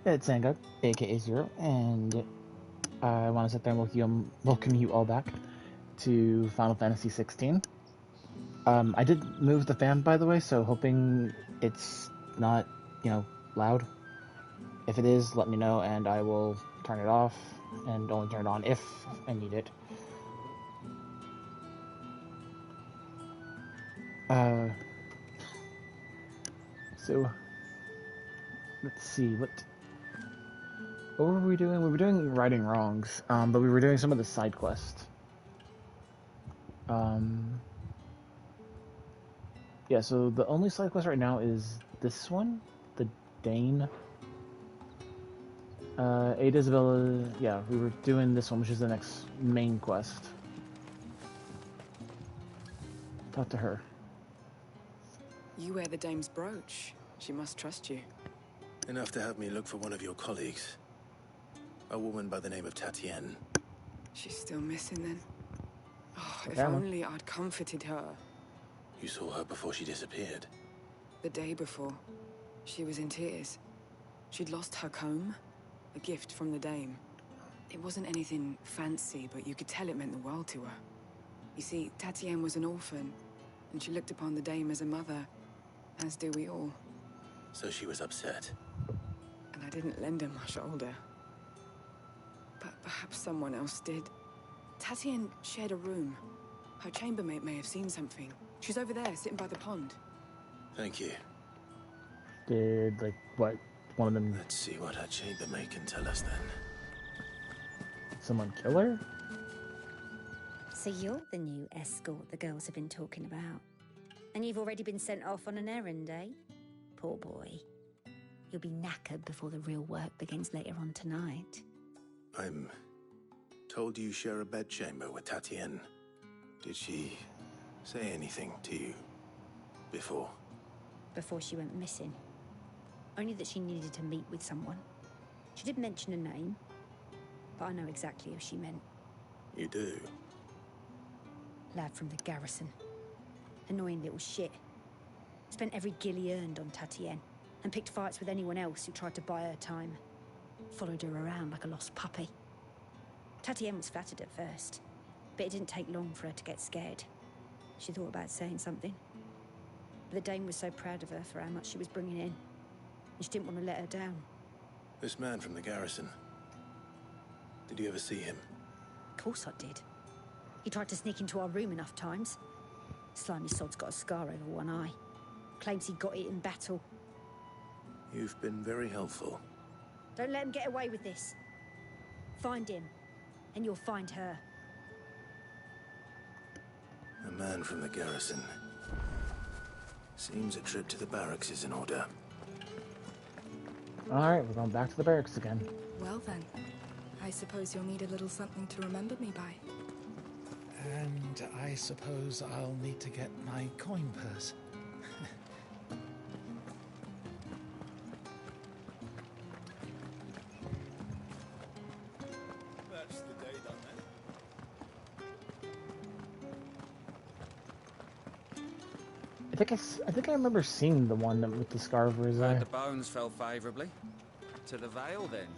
It's Sangha, aka Zero, and I want to sit there and welcome you all back to Final Fantasy XVI. I did move the fan, by the way, so hoping it's not, loud. If it is, let me know, and I will turn it off, and only turn it on if I need it. So, let's see, what were we doing? We were doing righting wrongs, but we were doing some of the side quests. Yeah, so the only side quest right now is this one, the Dane. Ada Isabella, yeah, we were doing this one, which is the next main quest. Talk to her. You wear the dame's brooch. She must trust you. Enough to have me look for one of your colleagues. A woman by the name of Tatienne. She's still missing then. Oh, if Grandma. only I'd comforted her. You saw her before she disappeared? The day before. She was in tears. She'd lost her comb. A gift from the dame. It wasn't anything fancy, but you could tell it meant the world to her. You see, Tatienne was an orphan, and she looked upon the dame as a mother, as do we all. So she was upset. And I didn't lend her my shoulder. But perhaps someone else did. Tatienne shared a room. Her chambermaid may have seen something. She's over there, sitting by the pond. Thank you. Did, what, one of them... Let's see what her chambermaid can tell us then. Someone kill her? So you're the new escort the girls have been talking about. And you've already been sent off on an errand, eh? Poor boy. You'll be knackered before the real work begins later on tonight. I'm told you share a bedchamber with Tatienne. Did she say anything to you before? Before she went missing. Only that she needed to meet with someone. She did mention a name, but I know exactly who she meant. You do? Lad from the garrison. Annoying little shit. Spent every gil he earned on Tatienne, and picked fights with anyone else who tried to buy her time. Followed her around like a lost puppy. Tatienne was flattered at first, but it didn't take long for her to get scared. She thought about saying something. But the dame was so proud of her for how much she was bringing in, and she didn't want to let her down. This man from the garrison. Did you ever see him? Of course I did. He tried to sneak into our room enough times. Slimy sod's got a scar over one eye. Claims he got it in battle. You've been very helpful. Don't let him get away with this. Find him, and you'll find her. A man from the garrison. Seems a trip to the barracks is in order. Alright, we're going back to the barracks again. Well then, I suppose you'll need a little something to remember me by. And I suppose I'll need to get my coin purse. That's the day done then. I think I remember seeing the one with the scar over his eye. The bones fell favourably. To the Vale, then?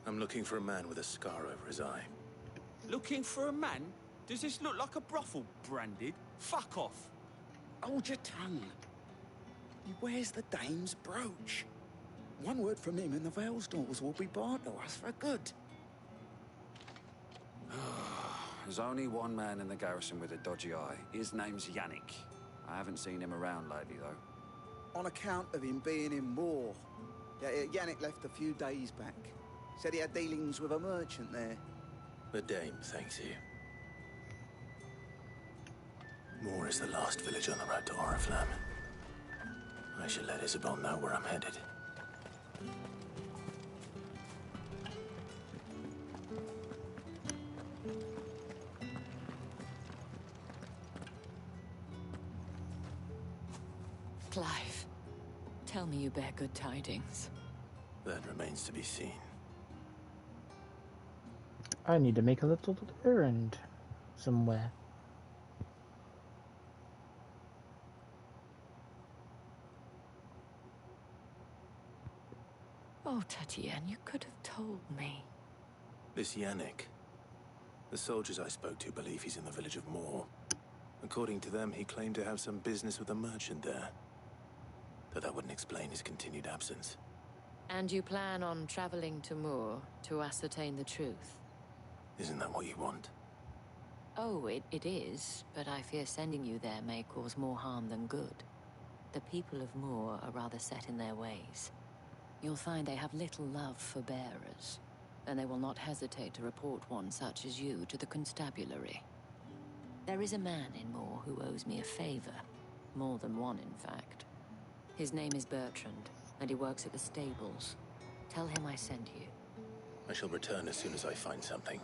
I'm looking for a man with a scar over his eye. Looking for a man? Does this look like a brothel, Branded? Fuck off! Hold your tongue. He wears the dame's brooch. One word from him and the Vale's doors will be barred to us for good. There's only one man in the garrison with a dodgy eye. His name's Yannick. I haven't seen him around lately, though. On account of him being in war. Yeah, Yannick left a few days back. Said he had dealings with a merchant there. The dame thanks you. Moore is the last village on the road to Oriflamme. I should let Isabel know where I'm headed. Clive, tell me you bear good tidings. That remains to be seen. I need to make a little errand somewhere. Oh, Oh, Tatienne, you could have told me. This Yannick. The soldiers I spoke to believe he's in the village of Moor. According to them, he claimed to have some business with a merchant there. Though that wouldn't explain his continued absence. And you plan on traveling to Moor to ascertain the truth? Isn't that what you want? Oh, it is, but I fear sending you there may cause more harm than good. The people of Moor are rather set in their ways. You'll find they have little love for bearers, and they will not hesitate to report one such as you to the constabulary. There is a man in Moor who owes me a favor. More than one, in fact. His name is Bertrand, and he works at the stables. Tell him I sent you. I shall return as soon as I find something.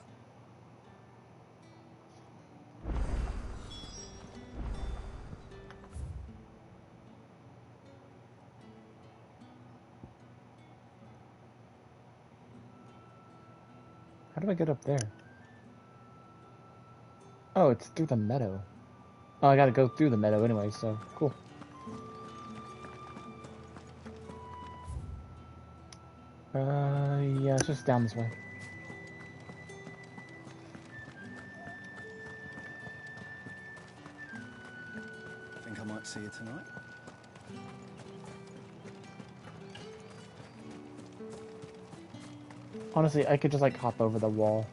How do I get up there? Oh, it's through the meadow. Oh, I gotta go through the meadow anyway, so cool. Yeah, it's just down this way. Think I might see you tonight? Honestly, I could just like hop over the wall.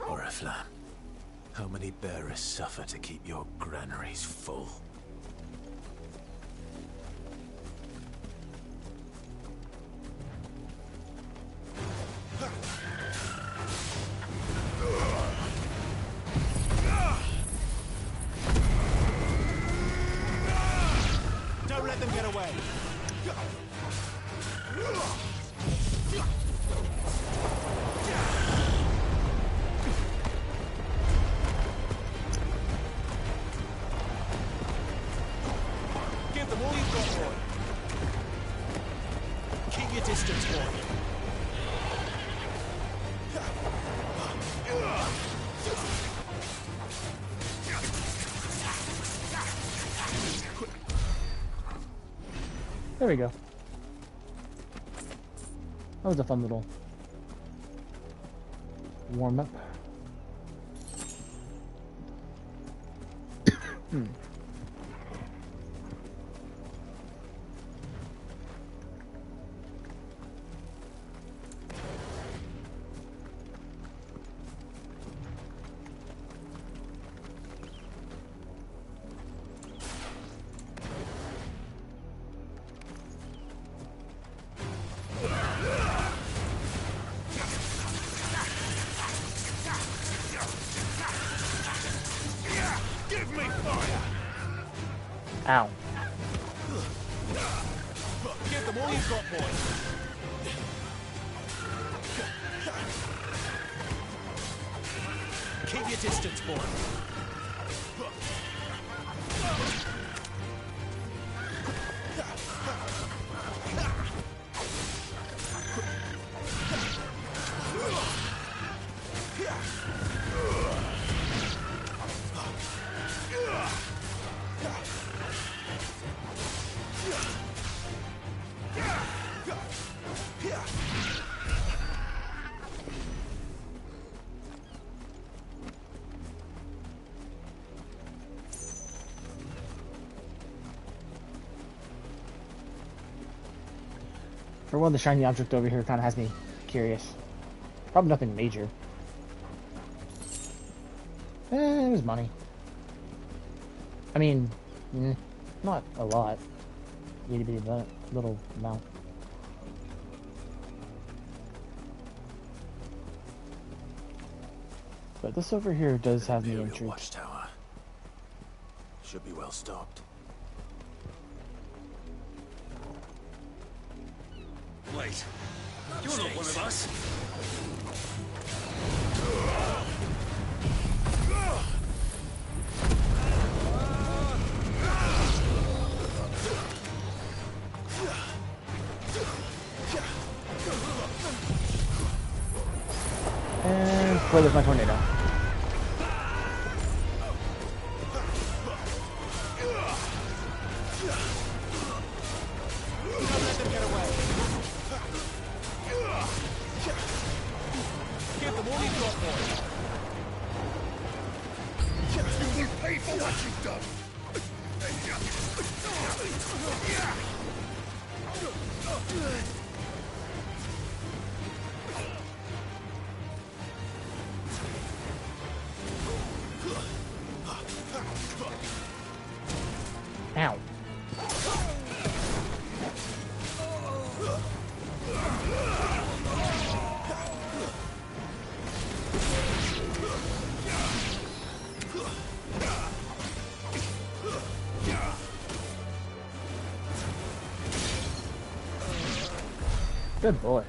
Oriflamme, how many bearers suffer to keep your granaries full? Don't let them get away! Give them all you've got, boy. Keep your distance, boy. There we go. That was a fun little warm-up. Ow. Give them all you've got, boy. Keep your distance, boy. For one, the shiny object over here kind of has me curious. Probably nothing major. It was money. I mean, not a lot. Itty bitty little amount. But this over here does have me intrigued. Watchtower should be well stocked. Wait. You're not one of us. And where there's my tornado. Don't let them get away. Give them all you've got, boy. You will pay for what you've done. Ow. Good boy.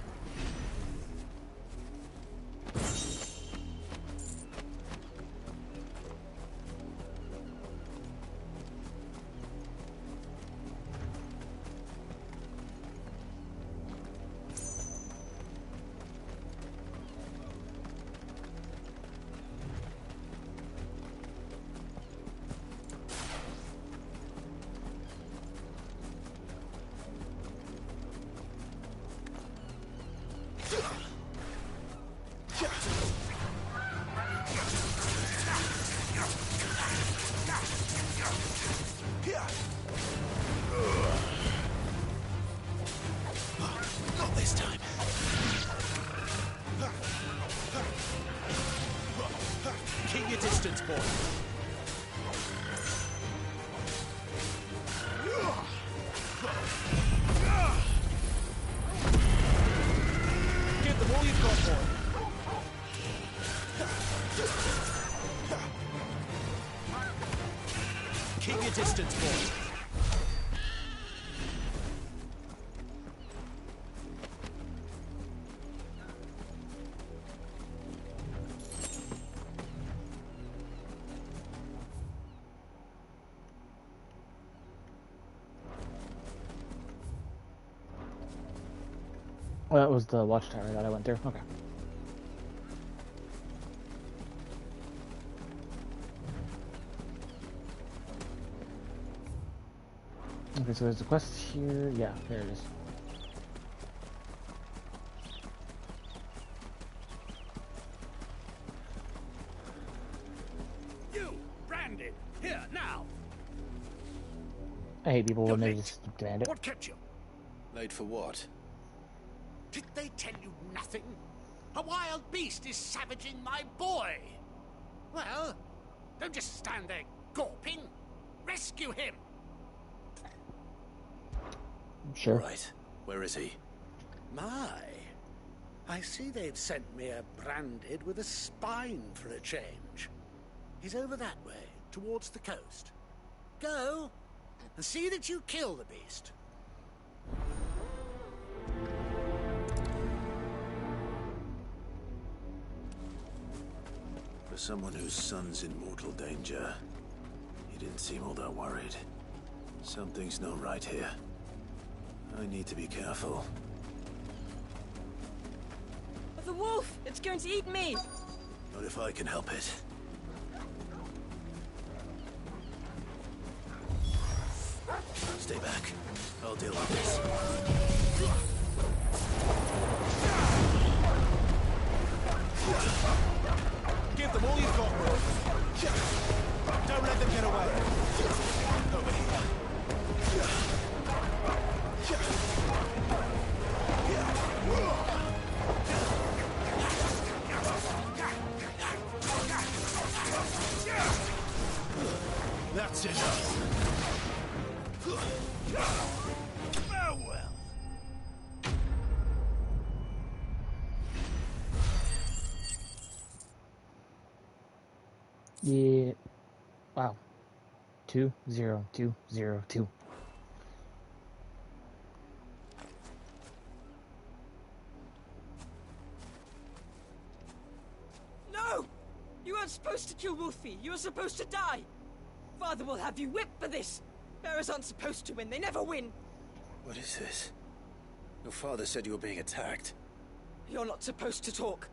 Not this time. Keep your distance, boy. Give them all you've got, boy. Keep your distance, boy. Well, that was the watchtower that I went through. Okay. Okay, so there's a quest here. Yeah, there it is. You, branded, here, now. I hate people when they You're just demand it. What kept you? Late for what? Did they tell you nothing? A wild beast is savaging my boy. Well, don't just stand there gawping. Rescue him. Sure. Right. Where is he? My, I see they've sent me a branded with a spine for a change. He's over that way, towards the coast. Go, and see that you kill the beast. For someone whose son's in mortal danger, he didn't seem all that worried. Something's not right here. I need to be careful. The wolf! It's going to eat me! Not if I can help it. Stay back. I'll deal with this. Give them all you've got, boy. Don't let them get away. Over here. That's enough. Farewell. Yeah. Wow. 20202. No! You weren't supposed to kill Wolfie. You were supposed to die. Father will have you whipped for this. Bearers aren't supposed to win. They never win. What is this? Your father said you were being attacked. You're not supposed to talk.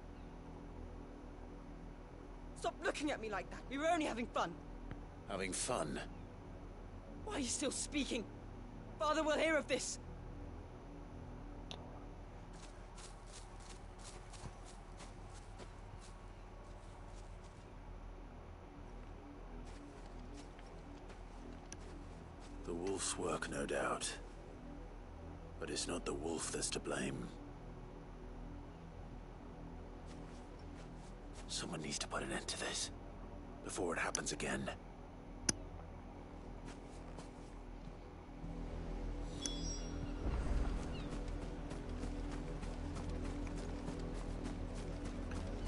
Stop looking at me like that. We were only having fun. Having fun? Why are you still speaking? Father will hear of this. The wolf's work, no doubt. But it's not the wolf that's to blame. Someone needs to put an end to this, before it happens again.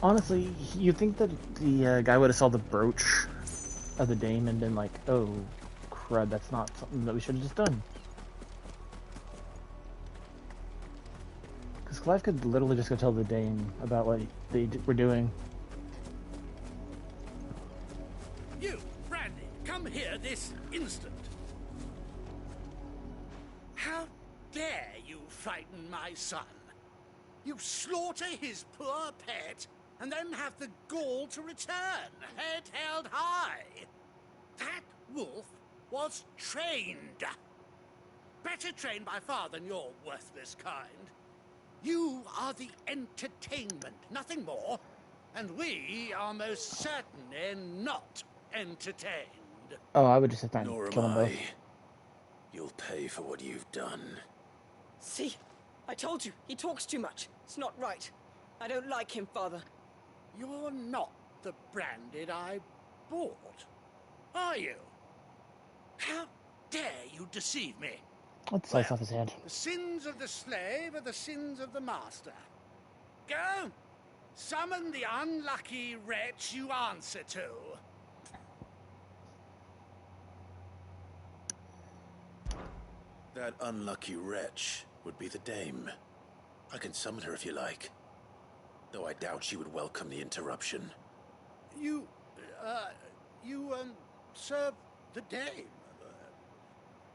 Honestly, you think that the guy would have saw the brooch of the dame and been like, oh, crud, that's not something that we should have just done. Because Clive could literally just go tell the dame about what they were doing. You, Brandy, come here this instant. How dare you frighten my son? You slaughter his poor pet, and then have the gall to return, head held high. That wolf was trained. Better trained by far than your worthless kind. You are the entertainment, nothing more. And we are most certainly not entertained. Oh, I would just sit there and Nor kill them am both. I. You'll pay for what you've done. See? I told you, he talks too much. It's not right. I don't like him, Father. You're not the Branded I bought, are you? How dare you deceive me? Let's slice off his head. The sins of the slave are the sins of the master. Go! Summon the unlucky wretch you answer to. That unlucky wretch would be the dame. I can summon her if you like. Though I doubt she would welcome the interruption. You serve the dame.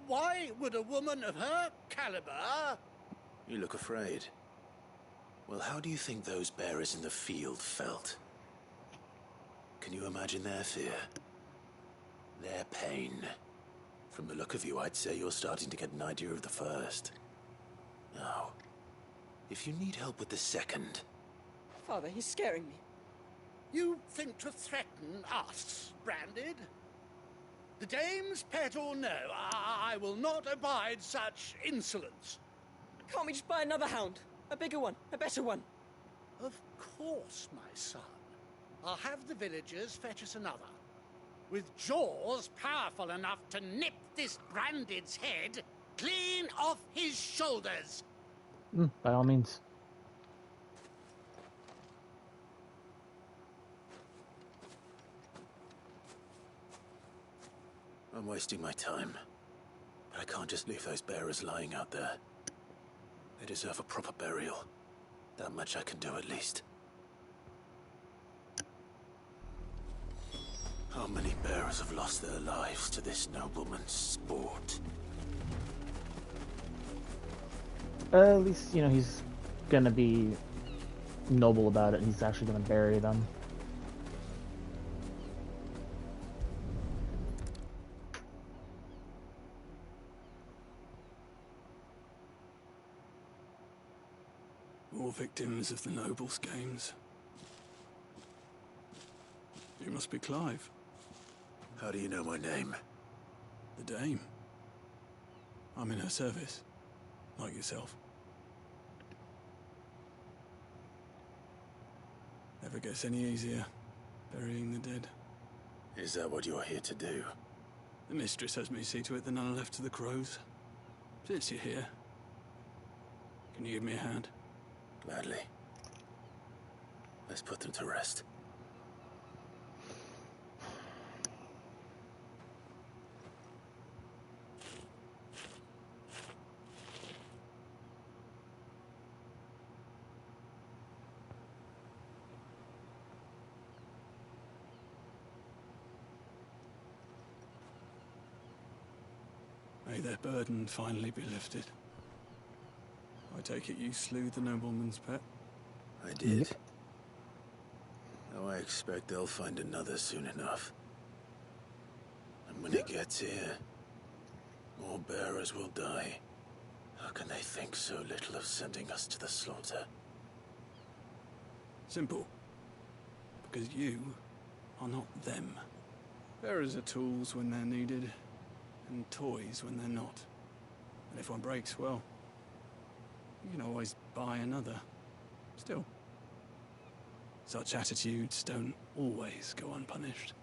Why would a woman of her caliber... You look afraid. Well, how do you think those bearers in the field felt? Can you imagine their fear? Their pain? From the look of you, I'd say you're starting to get an idea of the first. Now, if you need help with the second... Father, he's scaring me. You think to threaten us, Branded? The dame's pet or no, I will not abide such insolence. Can't we just buy another hound? A bigger one, a better one. Of course, my son. I'll have the villagers fetch us another. With jaws powerful enough to nip this Branded's head clean off his shoulders. By all means. I'm wasting my time. But I can't just leave those bearers lying out there. They deserve a proper burial. That much I can do at least. How many bearers have lost their lives to this nobleman's sport? At least, you know, he's gonna be noble about it and he's actually gonna bury them. More victims of the nobles' games. You must be Clive. How do you know my name? The Dame. I'm in her service, like yourself. Never gets any easier, burying the dead. Is that what you're here to do? The mistress has me see to it that none are left to the crows. Since you're here, can you give me a hand? Gladly. Let's put them to rest. May their burden finally be lifted. I take it you slew the nobleman's pet? I did. Now I expect they'll find another soon enough. And when it gets here, bearers will die. How can they think so little of sending us to the slaughter? Simple. Because you are not them. Bearers are tools when they're needed, and toys when they're not. And if one breaks, well, you can always buy another. Still, such attitudes don't always go unpunished.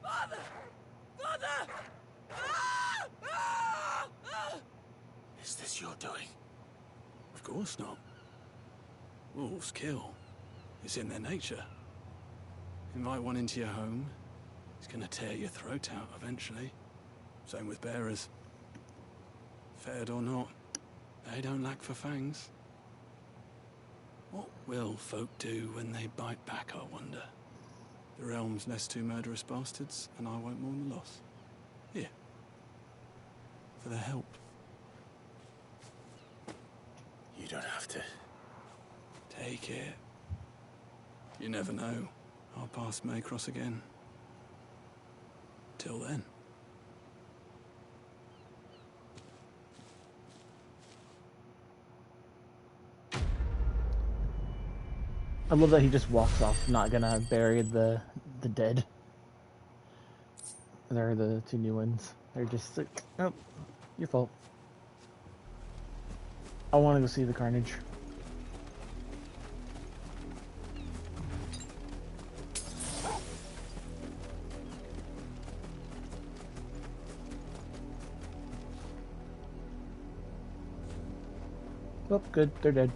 Father! Father! Is this your doing? Of course not. Wolves kill. It's in their nature. Invite one into your home, he's gonna tear your throat out eventually. Same with bearers. Fed or not, they don't lack for fangs. What will folk do when they bite back, I wonder? The realm's less two murderous bastards, and I won't mourn the loss. Here. For their help. You don't have to. Take it. You never know. Our paths may cross again. Till then. I love that he just walks off, not gonna bury the dead. They're the two new ones. They're just like, oh, your fault. I want to go see the carnage. Oh, good, they're dead.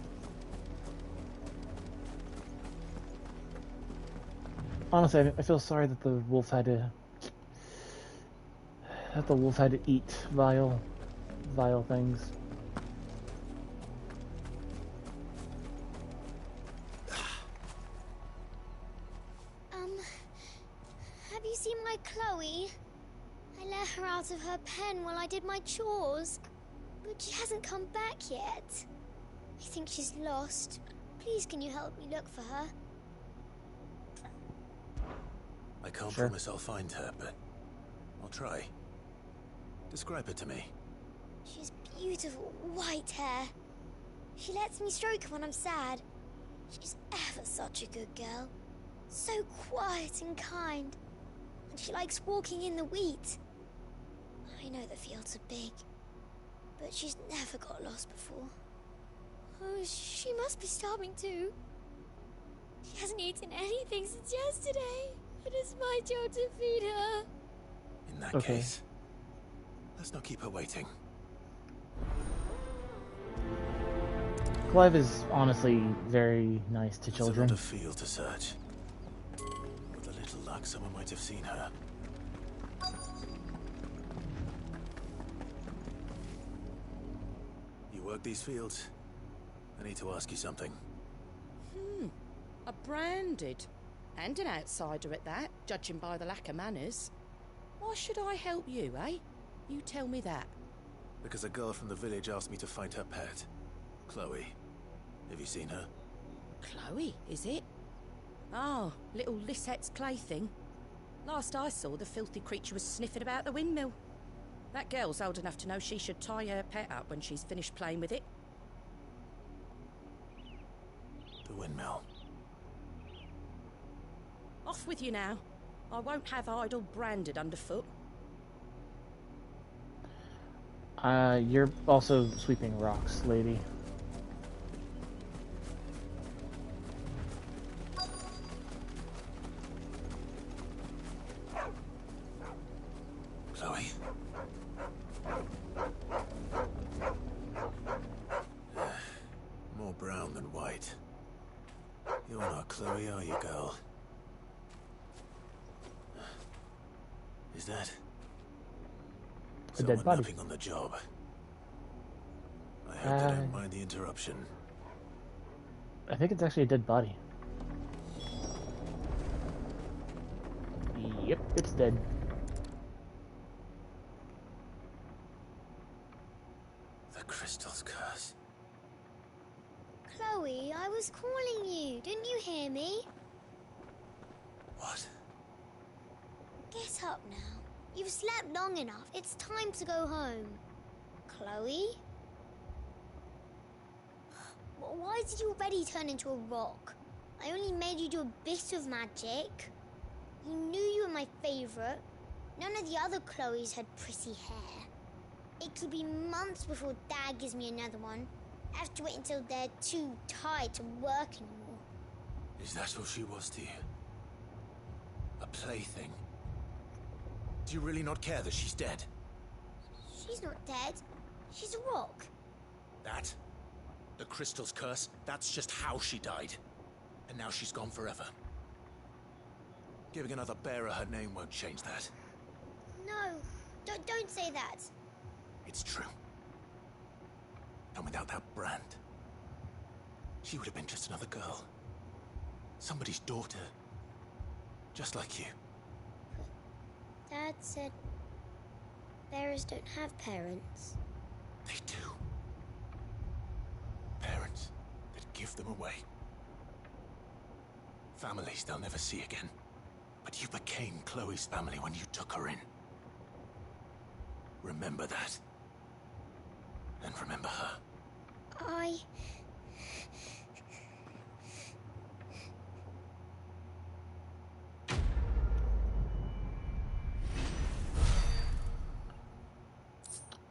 Honestly, I feel sorry that the wolf had to eat vile things. Have you seen my Chloe? I let her out of her pen while I did my chores, but she hasn't come back yet. I think she's lost. Please, can you help me look for her? I can't promise I'll find her, but I'll try. Describe her to me. She has beautiful white hair. She lets me stroke her when I'm sad. She's ever such a good girl. So quiet and kind. And she likes walking in the wheat. I know the fields are big, but she's never got lost before. Oh, she must be starving too. She hasn't eaten anything since yesterday. It is my job to feed her. In that case, let's not keep her waiting. Clive is honestly very nice to children. It's a lot of field to search. With a little luck, someone might have seen her. You work these fields? I need to ask you something. A branded. And an outsider at that, judging by the lack of manners. Why should I help you, eh? You tell me that. Because a girl from the village asked me to find her pet, Chloe. Have you seen her? Chloe, is it? Oh, little Lisette's plaything. Last I saw, the filthy creature was sniffing about the windmill. That girl's old enough to know she should tie her pet up when she's finished playing with it. The windmill. Off with you now. I won't have idle branded underfoot. You're also sweeping rocks, lady. Chloe? More brown than white. You're not Chloe, are you, girl? Is that a dead body? Napping on the job. I hope they don't mind the interruption. I think it's actually a dead body. Yep, it's dead. The crystal's curse. Chloe, I was calling you. Didn't you hear me? up now. You've slept long enough. It's time to go home. Chloe? Why did you already turn into a rock? I only made you do a bit of magic. You knew you were my favourite. None of the other Chloes had pretty hair. It could be months before Dad gives me another one. I have to wait until they're too tired to work anymore. Is that all she was to you? A plaything? Do you really not care that she's dead? She's not dead. She's a rock. That? The crystal's curse? That's just how she died. And now she's gone forever. Giving another bearer her name won't change that. No, don't say that. It's true. And without that brand, she would have been just another girl. Somebody's daughter. Just like you. Dad said bearers don't have parents. They do. Parents that give them away. Families they'll never see again. But you became Chloe's family when you took her in. Remember that. And remember her.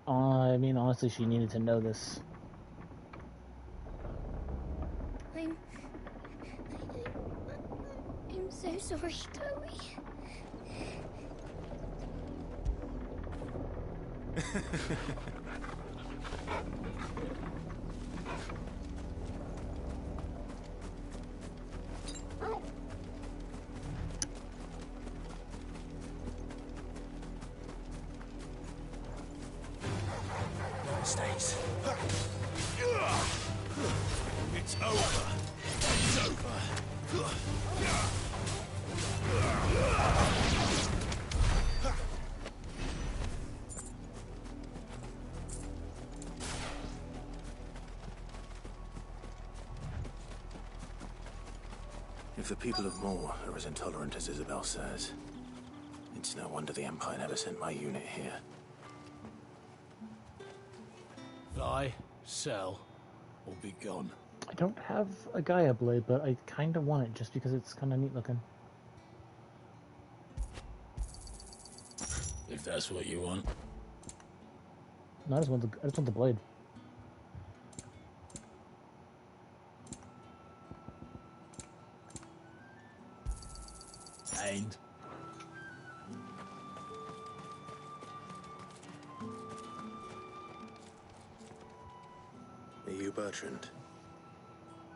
I mean, honestly, she needed to know this. I'm so sorry, Chloe. Mistakes. It's over. It's over. If the people of Moor are as intolerant as Isabel says, it's no wonder the Empire never sent my unit here. Buy, sell, or be gone. I don't have a Gaia blade, but I kind of want it just because it's kind of neat looking. If that's what you want. No, I just want the blade. And Are you Bertrand?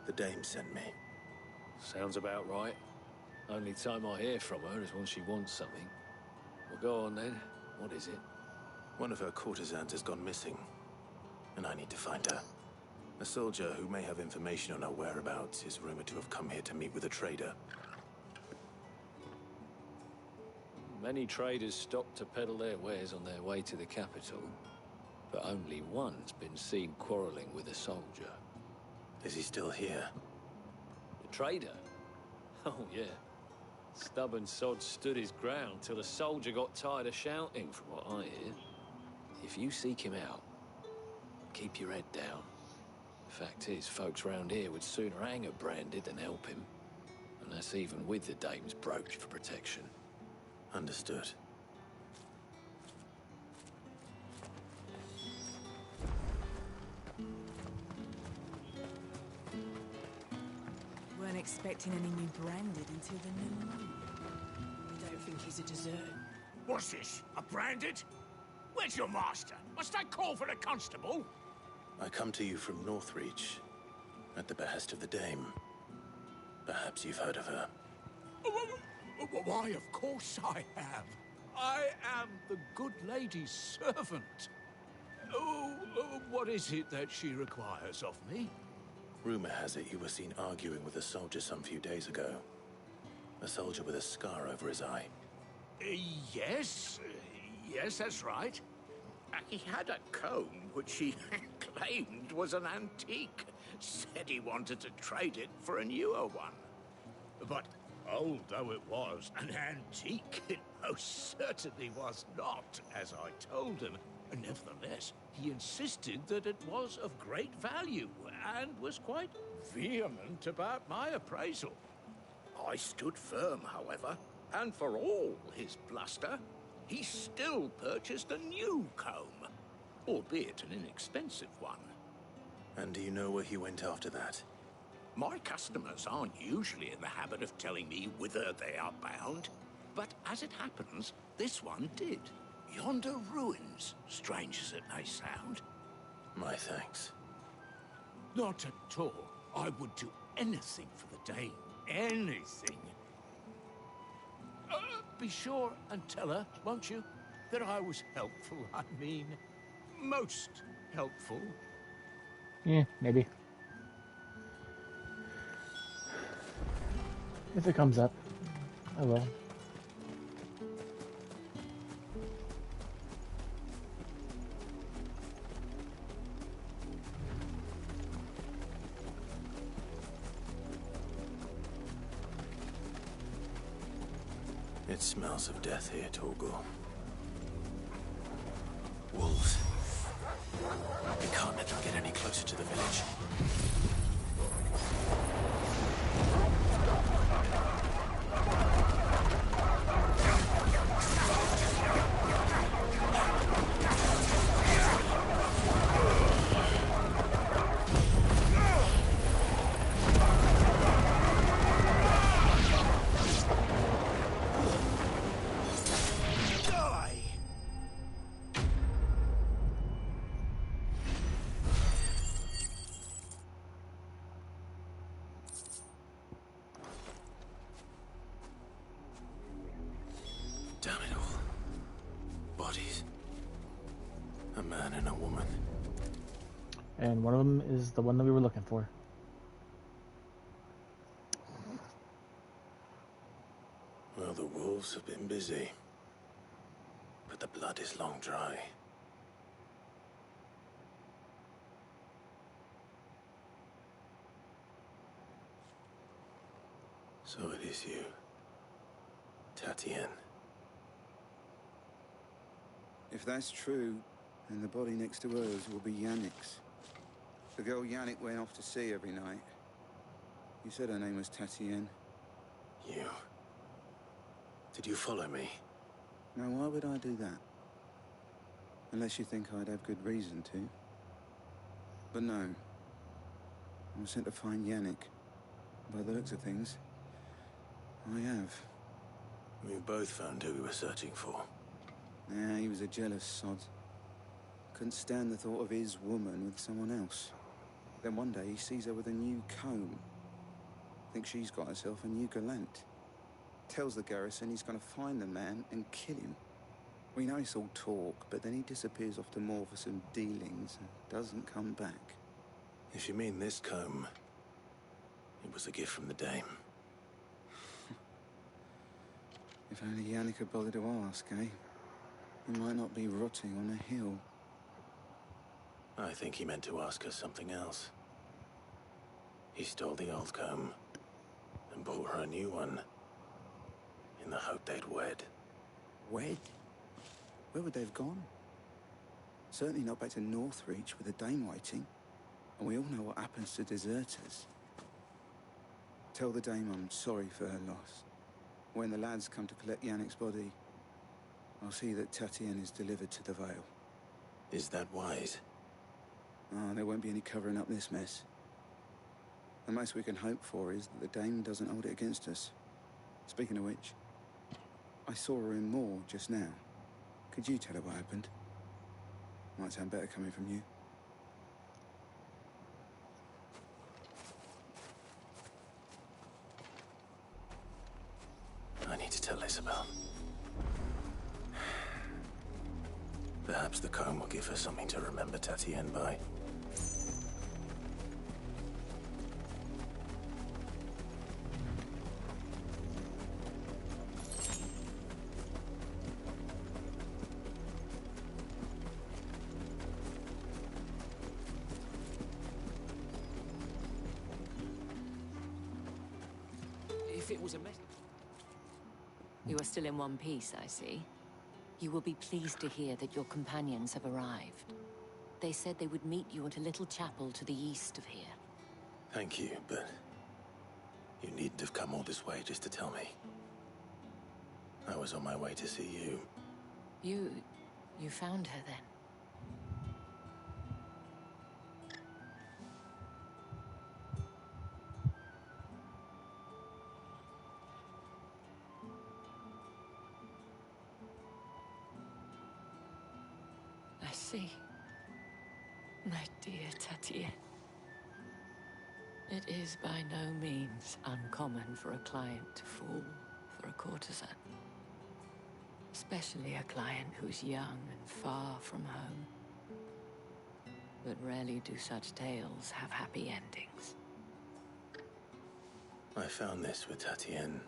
The dame sent me. Sounds about right. Only time I hear from her is when she wants something. Well, go on then. What is it? One of her courtesans has gone missing, and I need to find her. A soldier who may have information on her whereabouts is rumored to have come here to meet with a trader. Many traders stop to peddle their wares on their way to the capital, but only one's been seen quarreling with a soldier. Is he still here? The trader? Oh, yeah. Stubborn sod stood his ground till the soldier got tired of shouting, from what I hear. If you seek him out, keep your head down. Fact is, folks round here would sooner hang a branded than help him. And that's even with the dame's brooch for protection. Understood. Weren't expecting any new branded until the new moon. You don't think he's a dessert? What's this? A branded? Where's your master? Must I call for a constable? I come to you from Northreach, at the behest of the dame. Perhaps you've heard of her. Why, of course I have. I am the good lady's servant. What is it that she requires of me? Rumor has it you were seen arguing with a soldier some few days ago. A soldier with a scar over his eye. Yes, that's right. He had a comb which he claimed was an antique. Said he wanted to trade it for a newer one. But Old though it was, an antique it most certainly was not, as I told him. Nevertheless, he insisted that it was of great value, and was quite vehement about my appraisal. I stood firm, however, and for all his bluster, he still purchased a new comb, albeit an inexpensive one. And do you know where he went after that? My customers aren't usually in the habit of telling me whither they are bound, but as it happens, this one did. Yonder ruins, strange as it may sound. My thanks. Not at all. I would do anything for the Dame. Anything. Be sure and tell her, won't you, that I was helpful. I mean, most helpful. Yeah, maybe. If it comes up, I will. It smells of death here, Torgal. Wolves. We can't let them get any closer to the village. Damn it all. Bodies. A man and a woman. And one of them is the one that we were looking for. Well, the wolves have been busy. But the blood is long dry. So it is you, Tatienne. If that's true, then the body next to hers will be Yannick's. The girl Yannick went off to sea every night. You said her name was Tatienne. You? Did you follow me? Now, why would I do that? Unless you think I'd have good reason to. But no. I was sent to find Yannick. By the looks of things, I have. We both found who we were searching for. Yeah, he was a jealous sod. Couldn't stand the thought of his woman with someone else. Then one day he sees her with a new comb. Thinks she's got herself a new gallant. Tells the garrison he's going to find the man and kill him. We know it's all talk, but then he disappears off to Moor for some dealings and doesn't come back. If you mean this comb, it was a gift from the Dame. If only Yannick had bothered to ask, eh? He might not be rotting on a hill. I think he meant to ask her something else. He stole the old comb and bought her a new one in the hope they'd wed. Wed? Where would they have gone? Certainly not back to Northreach with the Dame waiting. And we all know what happens to deserters. Tell the Dame I'm sorry for her loss. When the lads come to collect Yannick's body, I'll see that Tatienne is delivered to the Vale. Is that wise? Oh, there won't be any covering up this mess. The most we can hope for is that the Dame doesn't hold it against us. Speaking of which, I saw her in Moor just now. Could you tell her what happened? Might sound better coming from you. I need to tell Isabel. Perhaps the comb will give her something to remember Tatienne by. If it was a mess... You are still in one piece, I see. You will be pleased to hear that your companions have arrived. They said they would meet you at a little chapel to the east of here. Thank you, but you needn't have come all this way just to tell me. I was on my way to see you. You found her then? I see. My dear Tatienne. It is by no means uncommon for a client to fall for a courtesan. Especially a client who's young and far from home. But rarely do such tales have happy endings. I found this with Tatienne.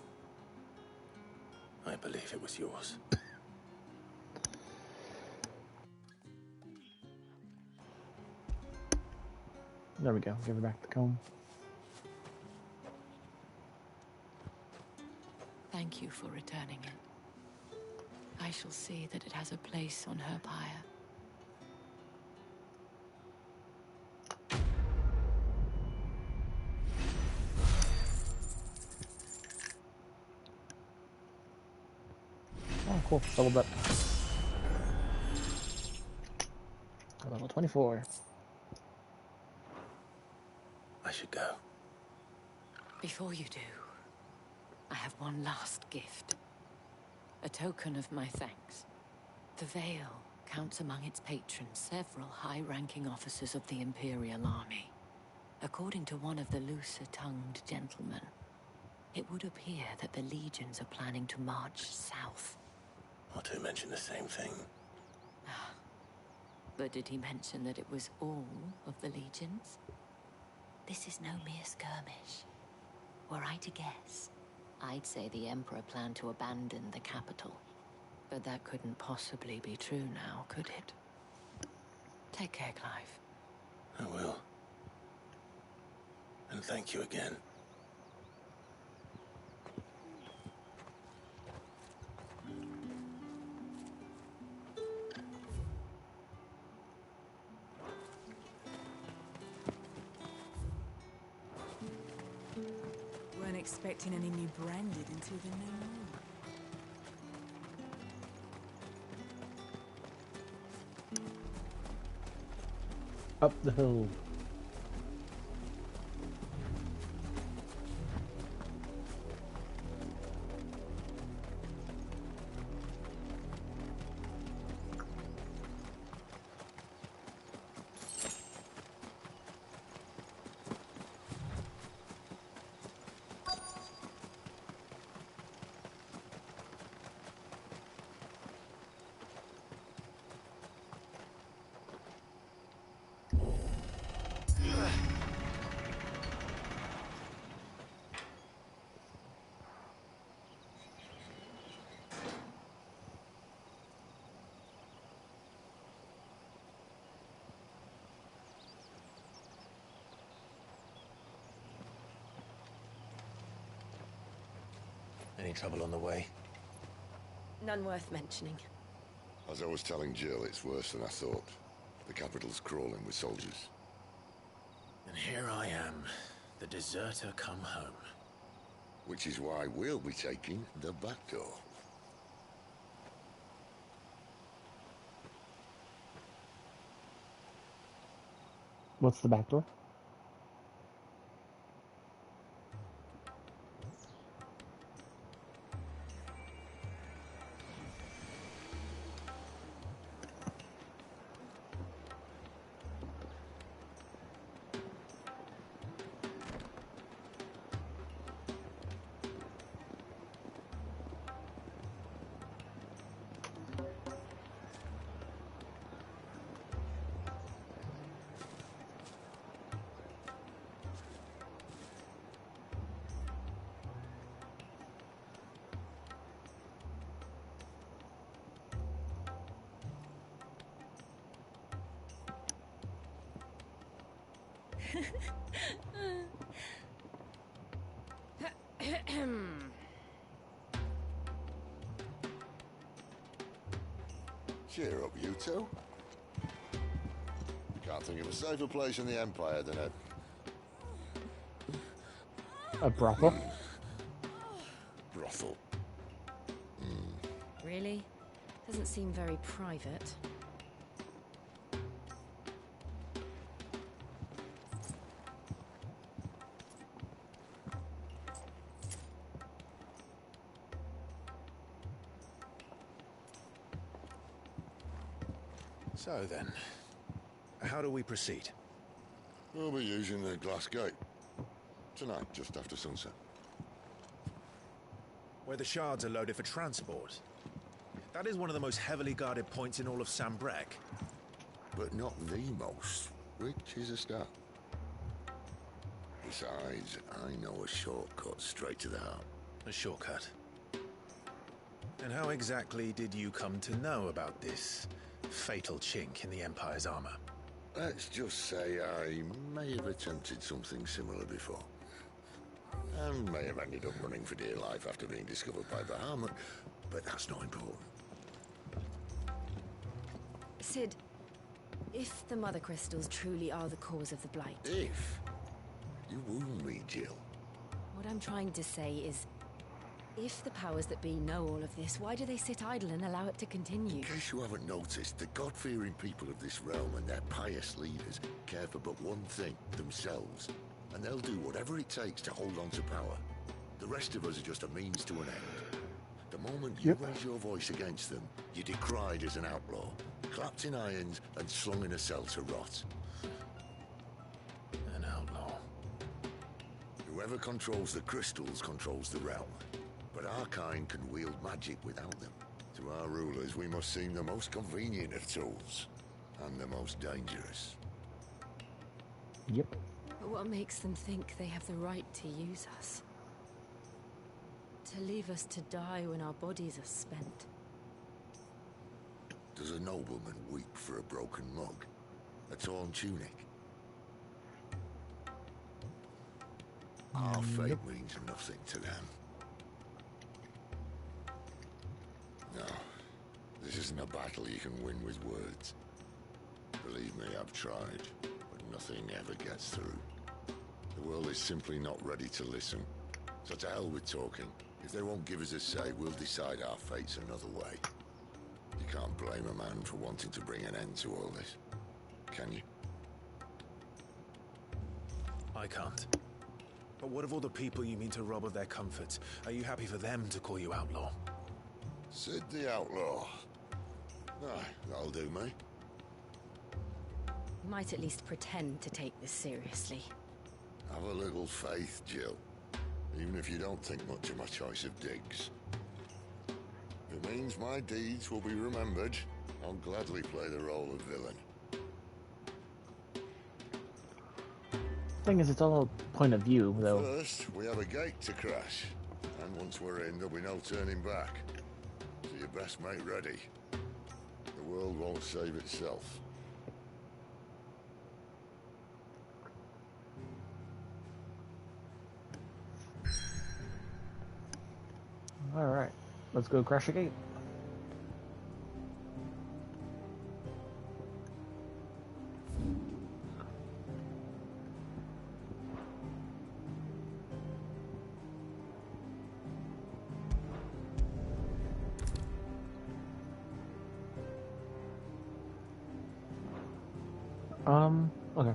I believe it was yours. There we go. Give her back the comb. Thank you for returning it. I shall see that it has a place on her pyre. Oh, cool. Leveled up. Level 24. I should go. Before you do, I have one last gift. A token of my thanks. The Vale counts among its patrons several high-ranking officers of the Imperial Army. According to one of the looser-tongued gentlemen, it would appear that the legions are planning to march south. Not to mention the same thing. But did he mention that it was all of the legions? This is no mere skirmish. Were I to guess, I'd say the Emperor planned to abandon the capital. But that couldn't possibly be true now, could it? Take care, Clive. I will. And thank you again. Weren't expecting any new branded until the new moon. Up the hill. Any trouble on the way? None worth mentioning. As I was telling Jill, it's worse than I thought. The capital's crawling with soldiers. And here I am, the deserter come home. Which is why we'll be taking the back door. What's the back door? Cheer up, you two. Can't think of a safer place in the Empire than a brothel. Brothel. Really? Doesn't seem very private. So then, how do we proceed? We'll be using the glass gate. Tonight, just after sunset. Where the shards are loaded for transport. That is one of the most heavily guarded points in all of Sambrek. But not the most, which is a start. Besides, I know a shortcut straight to the heart. A shortcut? And how exactly did you come to know about this fatal chink in the Empire's armor? Let's just say I may have attempted something similar before. And may have ended up running for dear life after being discovered by Bahamut, but that's not important. Cid, if the Mother Crystals truly are the cause of the Blight... If? You wound me, Jill. What I'm trying to say is, if the powers that be know all of this, why do they sit idle and allow it to continue? In case you haven't noticed, the God-fearing people of this realm and their pious leaders care for but one thing, themselves. And they'll do whatever it takes to hold on to power. The rest of us are just a means to an end. The moment you raise your voice against them, you're decried as an outlaw, clapped in irons and slung in a cell to rot. An outlaw. Whoever controls the crystals controls the realm. But our kind can wield magic without them. To our rulers, we must seem the most convenient of tools. And the most dangerous. Yep. But what makes them think they have the right to use us? To leave us to die when our bodies are spent? Does a nobleman weep for a broken mug? A torn tunic? Our fate means nothing to them. No, this isn't a battle you can win with words. Believe me, I've tried, but nothing ever gets through. The world is simply not ready to listen. So to hell with talking. If they won't give us a say, we'll decide our fates another way. You can't blame a man for wanting to bring an end to all this, can you? I can't. But what of all the people you mean to rob of their comforts? Are you happy for them to call you outlaw? Cid the Outlaw. Aye, that'll do me. Might at least pretend to take this seriously. Have a little faith, Jill. Even if you don't think much of my choice of digs. If it means my deeds will be remembered, I'll gladly play the role of villain. Thing is, it's all a point of view, though. First, we have a gate to crash. And once we're in, there'll be no turning back. So you best make ready. The world won't save itself. Alright, let's go crash a gate. Okay.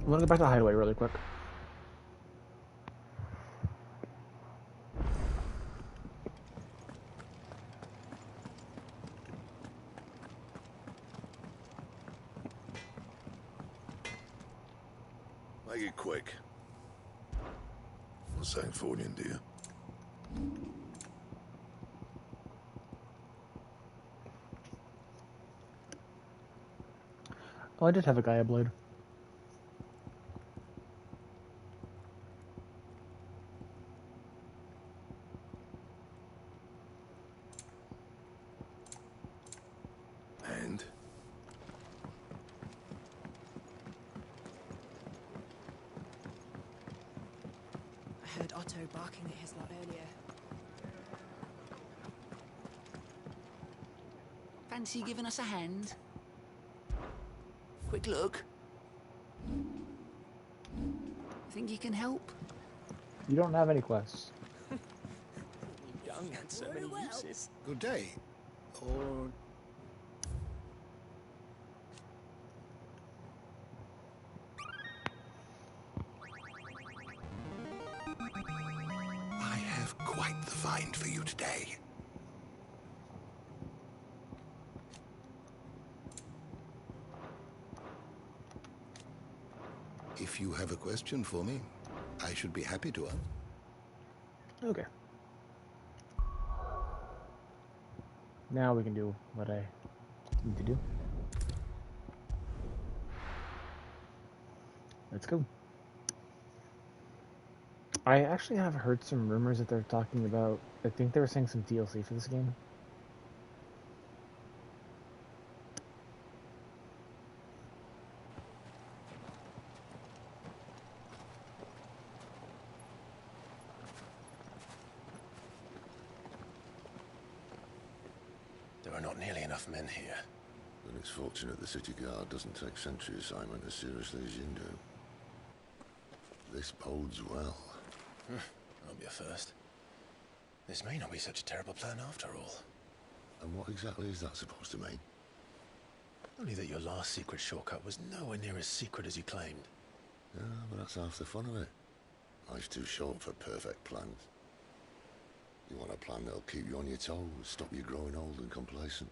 I'm gonna go back to Hideaway really quick. Make it quick. I'm saying Fordian, do you? Oh, I did have a Gaia blade. And? I heard Otto barking at his lot earlier. Fancy giving us a hand? Quick look. Think you can help? You don't have any quests. Young and so many uses. Good day. Or... I have quite the find for you today. If you have a question for me, I should be happy to answer. Okay. Now we can do what I need to do. Let's go. I actually have heard some rumors that they're talking about, I think they were saying some DLC for this game. There are not nearly enough men here. Then it's fortunate the city guard doesn't take sentry assignment as seriously as you do. This bodes well. That'll be a first. This may not be such a terrible plan after all. And what exactly is that supposed to mean? Only that your last secret shortcut was nowhere near as secret as you claimed. Yeah, but that's half the fun of it. Life's too short for perfect plans. You want a plan that'll keep you on your toes, stop you growing old and complacent.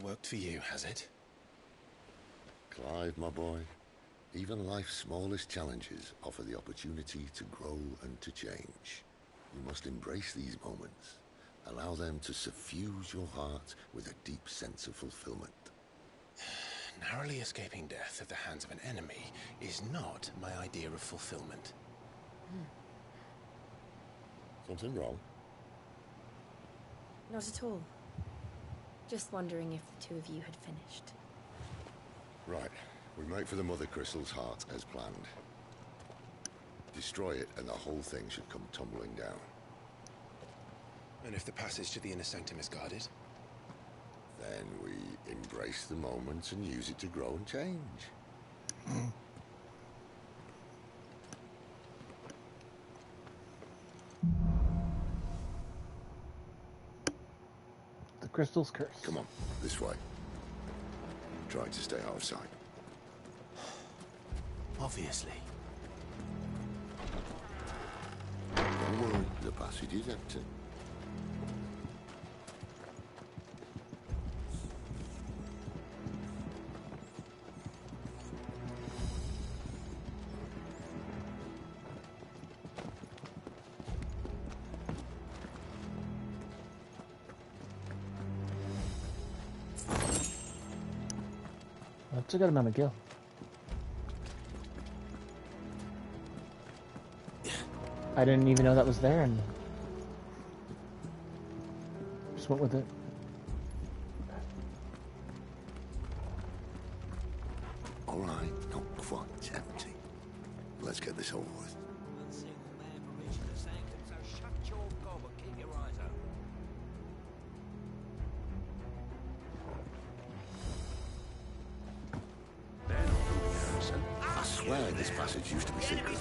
Worked for you, has it? Clive, my boy, even life's smallest challenges offer the opportunity to grow and to change. You must embrace these moments. Allow them to suffuse your heart with a deep sense of fulfillment. Narrowly escaping death at the hands of an enemy is not my idea of fulfillment. Something wrong? Not at all. Just wondering if the two of you had finished. Right. We make for the Mother Crystal's heart as planned. Destroy it and the whole thing should come tumbling down. And if the passage to the inner sanctum is guarded? Then we embrace the moment and use it to grow and change. The crystal's curse. Come on, this way. Try to stay out of sight. Obviously. Don't worry, the passage is empty. That's a good amount of gil. I didn't even know that was there and just went with it. All right, not quite empty. Let's get this over with. I swear this passage used to be secret.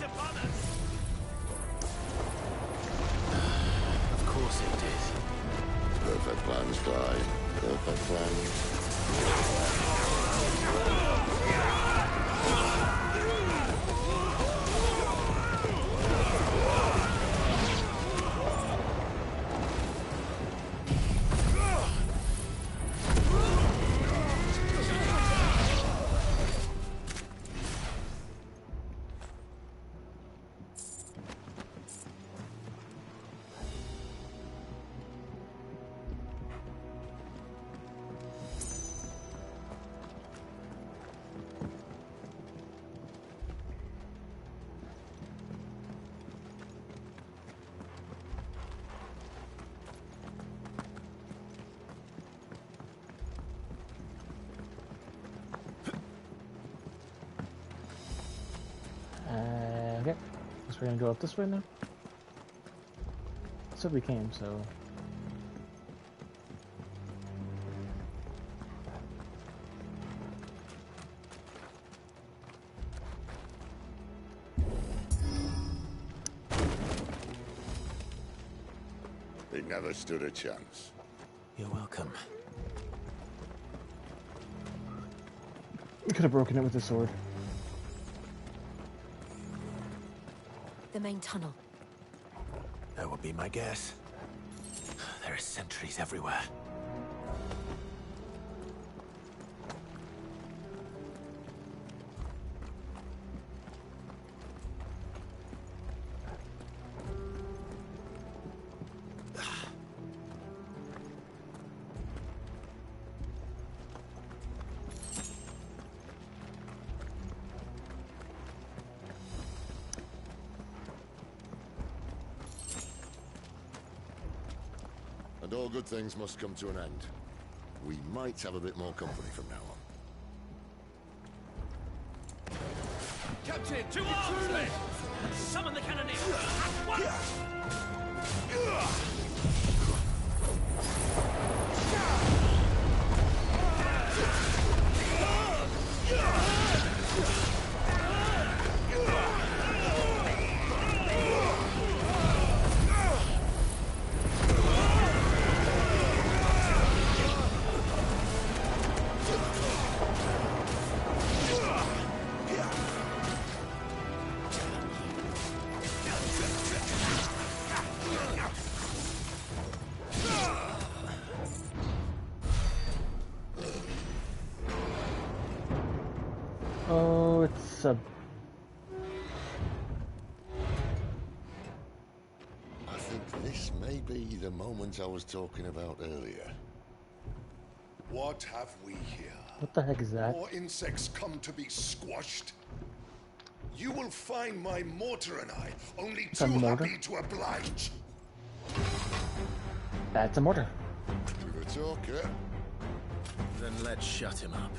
Of course it did. Perfect plans, Clive. Perfect plans. Okay, guess we're gonna go up this way now. So we came, so He never stood a chance. You're welcome. You could have broken it with a sword. The main tunnel. That would be my guess. There are sentries everywhere. And all good things must come to an end. We might have a bit more company from now on. Captain, to arms, men! Summon the cannoneer! At once! Oh, it's a... I think this may be the moment I was talking about earlier. What have we here? What the heck is that? More insects come to be squashed? You will find my mortar and I only It's a too mortar? happy to oblige. That's a mortar. With a talker. Then let's shut him up.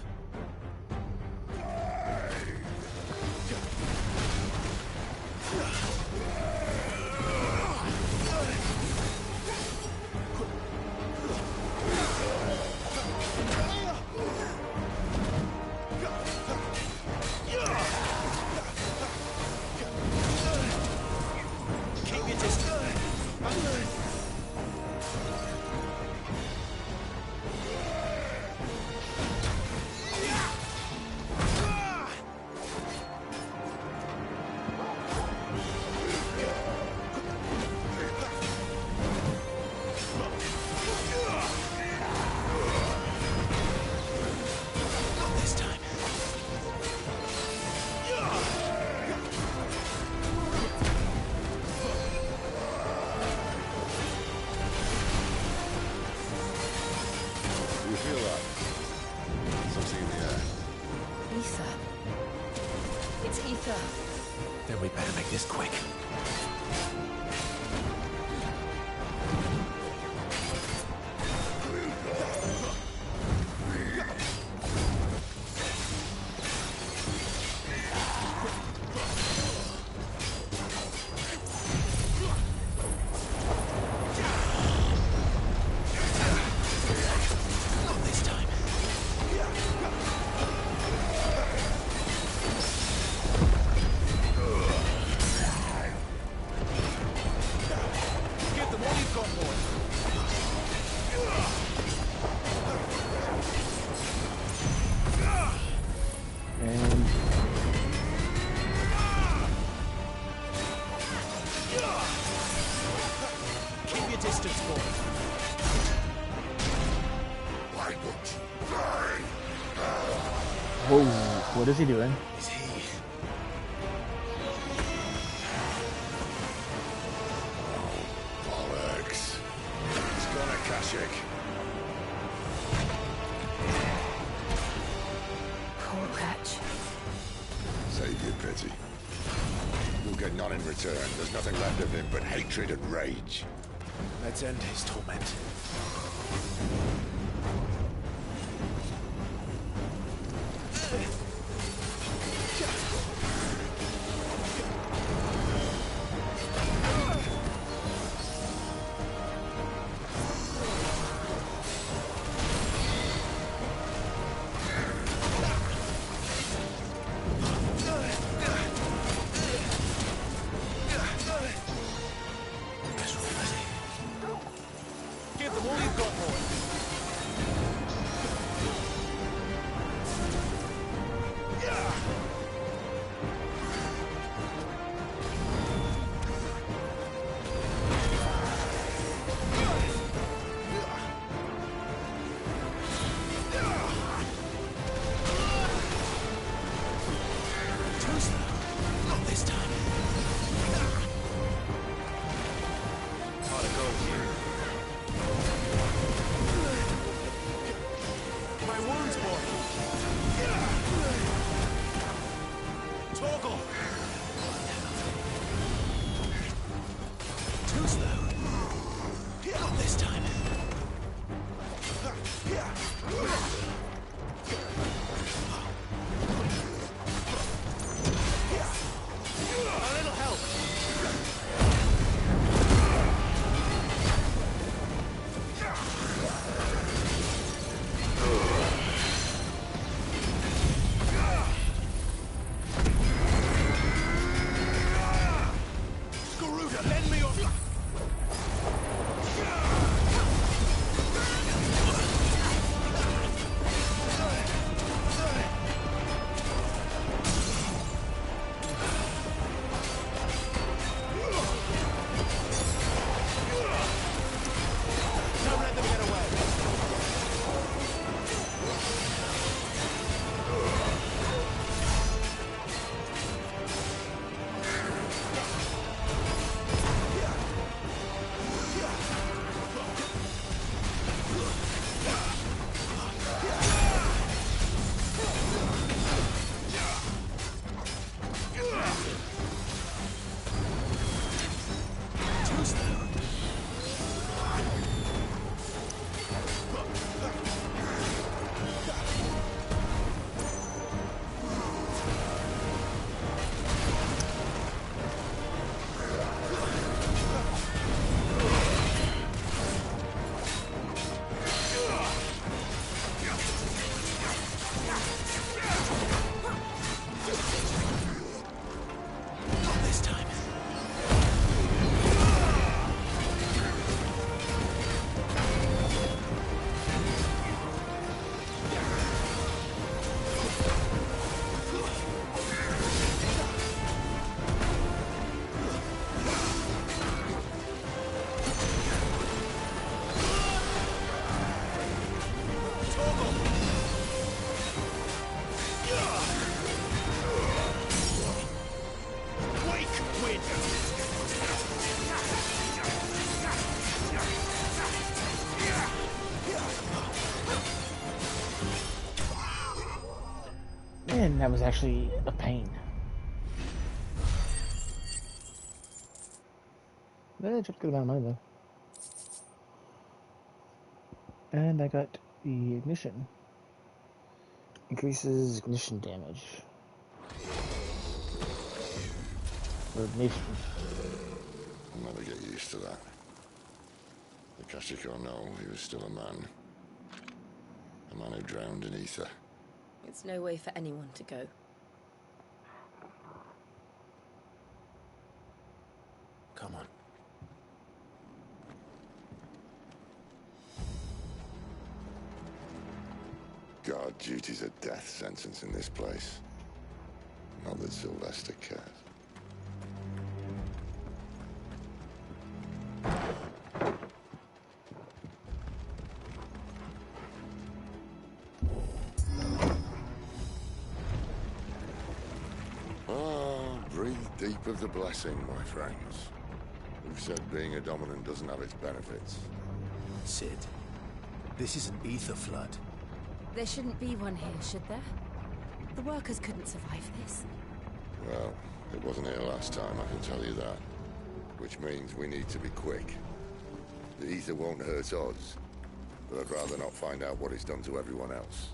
Keep your distance. You feel that? Something in the air. Ether. It's ether. Then we better make this quick. Not this time. Give them all you've got, boy. And... Keep your distance, boy. Why won't you die? Whoa, what is he doing? Is he? Bollocks. He's gone, Akashic. Poor wretch. Save your pity. You'll get none in return. There's nothing left of him but hatred and rage. Let's end his torment. Give them all you've got, boy. Not this time. Hard to go with you. My wounds, boy. Torgal. Too slow. Not this time. A little help. Garuda, lend me your... Don't let them get away. Too slow. Not this time. Wake wind. Man, that was actually a pain. I dropped a good amount of money though. And I got the ignition. Increases ignition damage. Or ignition. I'll never get used to that. The Kashik or no, he was still a man. A man who drowned in ether. It's no way for anyone to go. Come on. Guard duty's a death sentence in this place. Not that Sylvester cares. Breathe deep of the blessing, my friends. Who said being a dominant doesn't have its benefits? Cid, this is an ether flood. There shouldn't be one here, should there? The workers couldn't survive this. Well, it wasn't here last time, I can tell you that. Which means we need to be quick. The ether won't hurt odds, but I'd rather not find out what it's done to everyone else.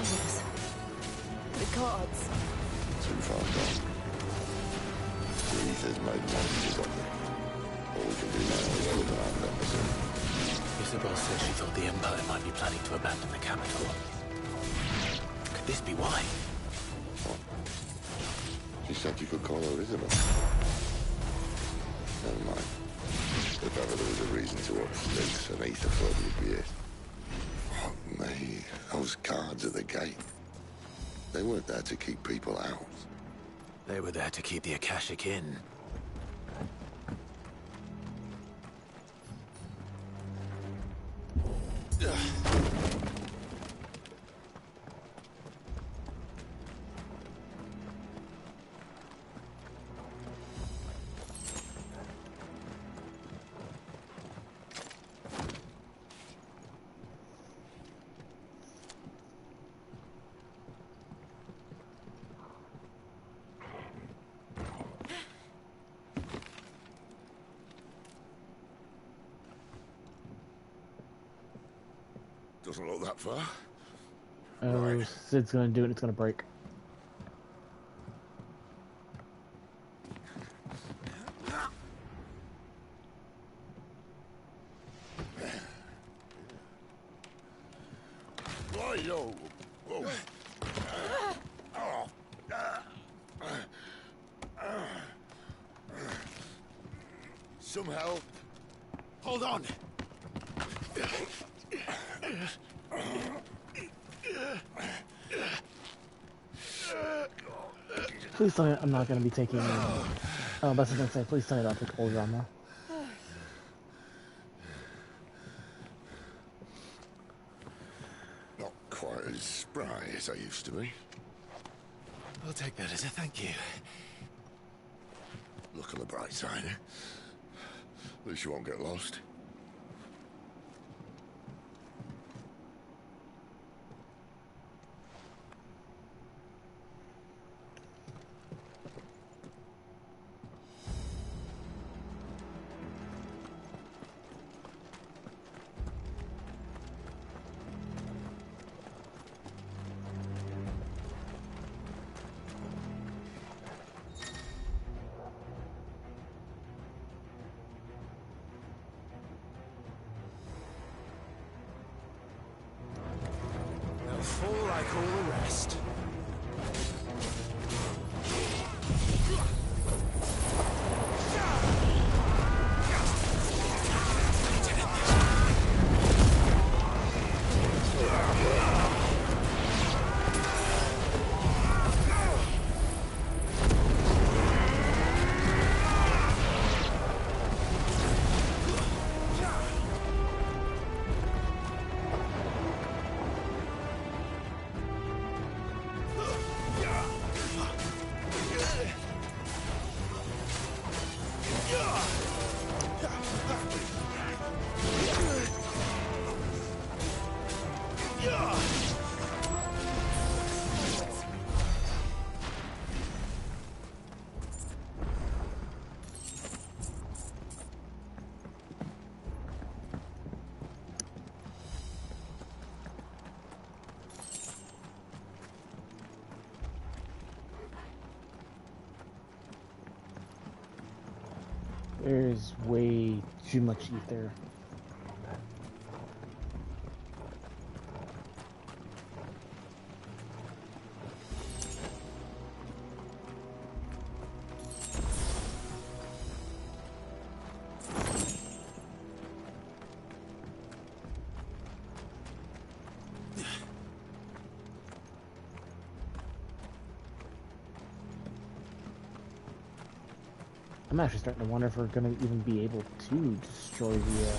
Fires. The gods. Too far gone. The ether's made monsters of them. All we can do now is look around them. Isabel said she thought the Empire might be planning to abandon the capital. Could this be why? What? She said you could call her Isabel. Never mind. If ever there was a reason to up stakes, an ether flood would be it. Fuck me. Those guards at the gate. They weren't there to keep people out. They were there to keep the Akashic in. Doesn't look that far. Oh, right. Sid's gonna do it, it's gonna break. Whoa. Whoa. Some help. Hold on! Please tell me I'm not going to be taking... Oh, that's what I was going to say. Please tell me I don't take old drama. Not quite as spry as I used to be. I'll take that as a thank you. Look on the bright side, eh? At least you won't get lost. Fall like all the rest. There's way too much ether. I'm actually starting to wonder if we're going to even be able to destroy the...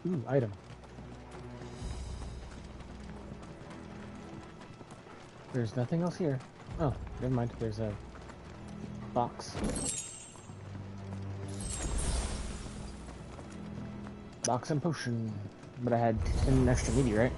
Ooh, item. There's nothing else here. Oh, never mind. There's a box. Box and potion. But I had an extra meteorite.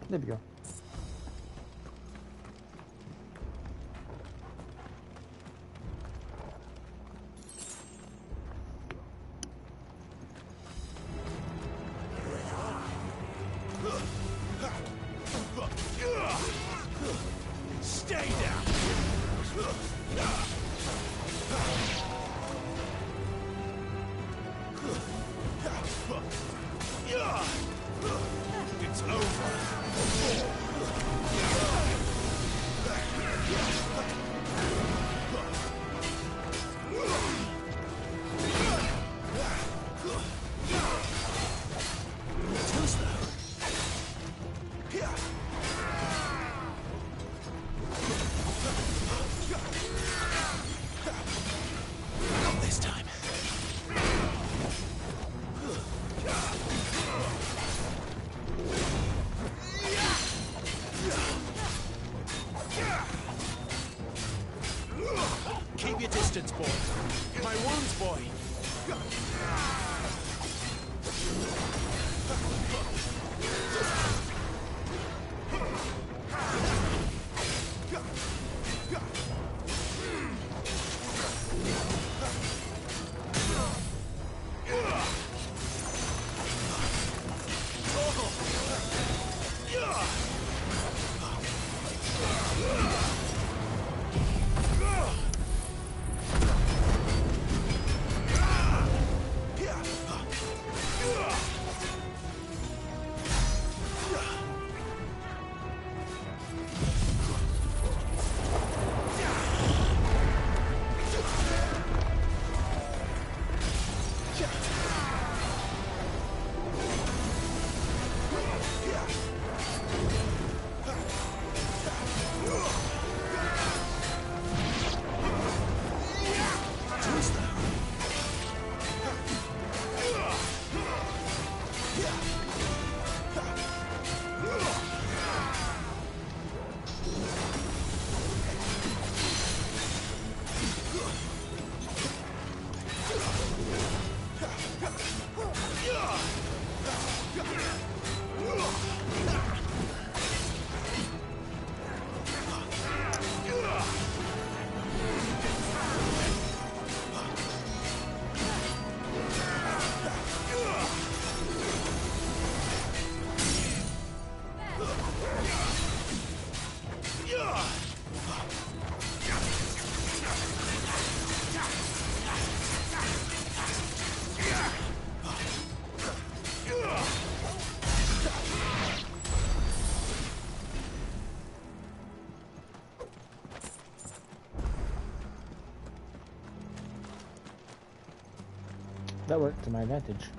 There we go. Stay down. It's over. Too slow. Not this time. Keep your distance, boy. My wounds, boy. That worked to my advantage.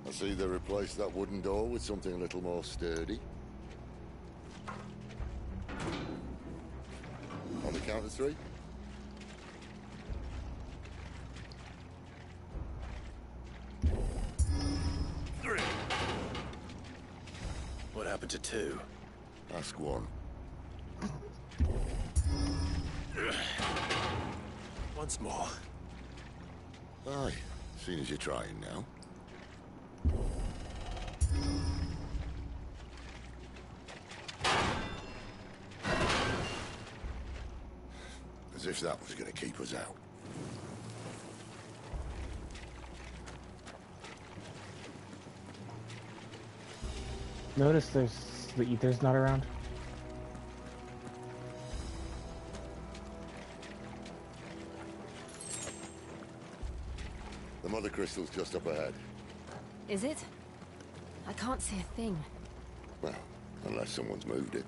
I see they replaced that wooden door with something a little more sturdy. On the count of three. What happened to two? Ask one. Once more. Aye, seeing as you're trying now. if that was going to keep us out. Notice the ether's not around. The mother crystal's just up ahead. Is it? I can't see a thing. Well, unless someone's moved it.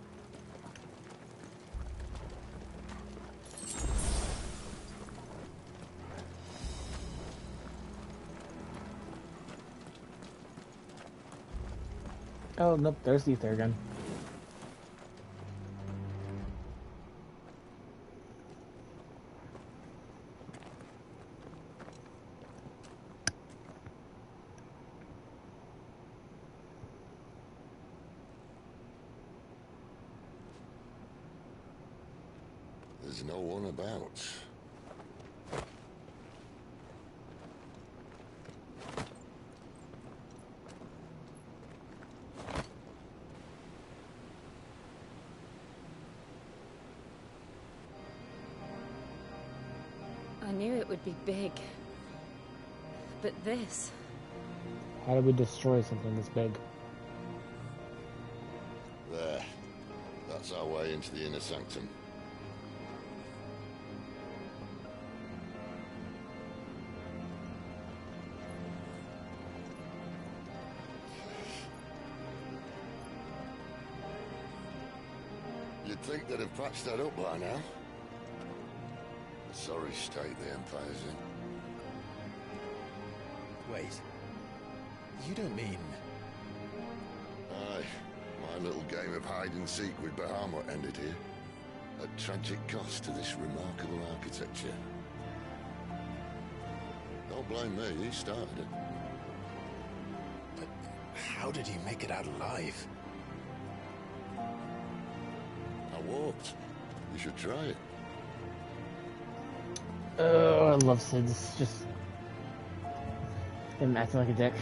Oh, nope, there's the ether again. There's no one about. I knew it would be big. But this... How do we destroy something this big? There. That's our way into the inner sanctum. You'd think they'd have patched that up by now. A sorry state the Empire's in. Wait. You don't mean... Aye. My little game of hide-and-seek with Bahamut ended here. At tragic cost to this remarkable architecture. Don't blame me, he started it. But how did he make it out alive? I walked. You should try it. Oh, I love Cids. Just him acting like a dick.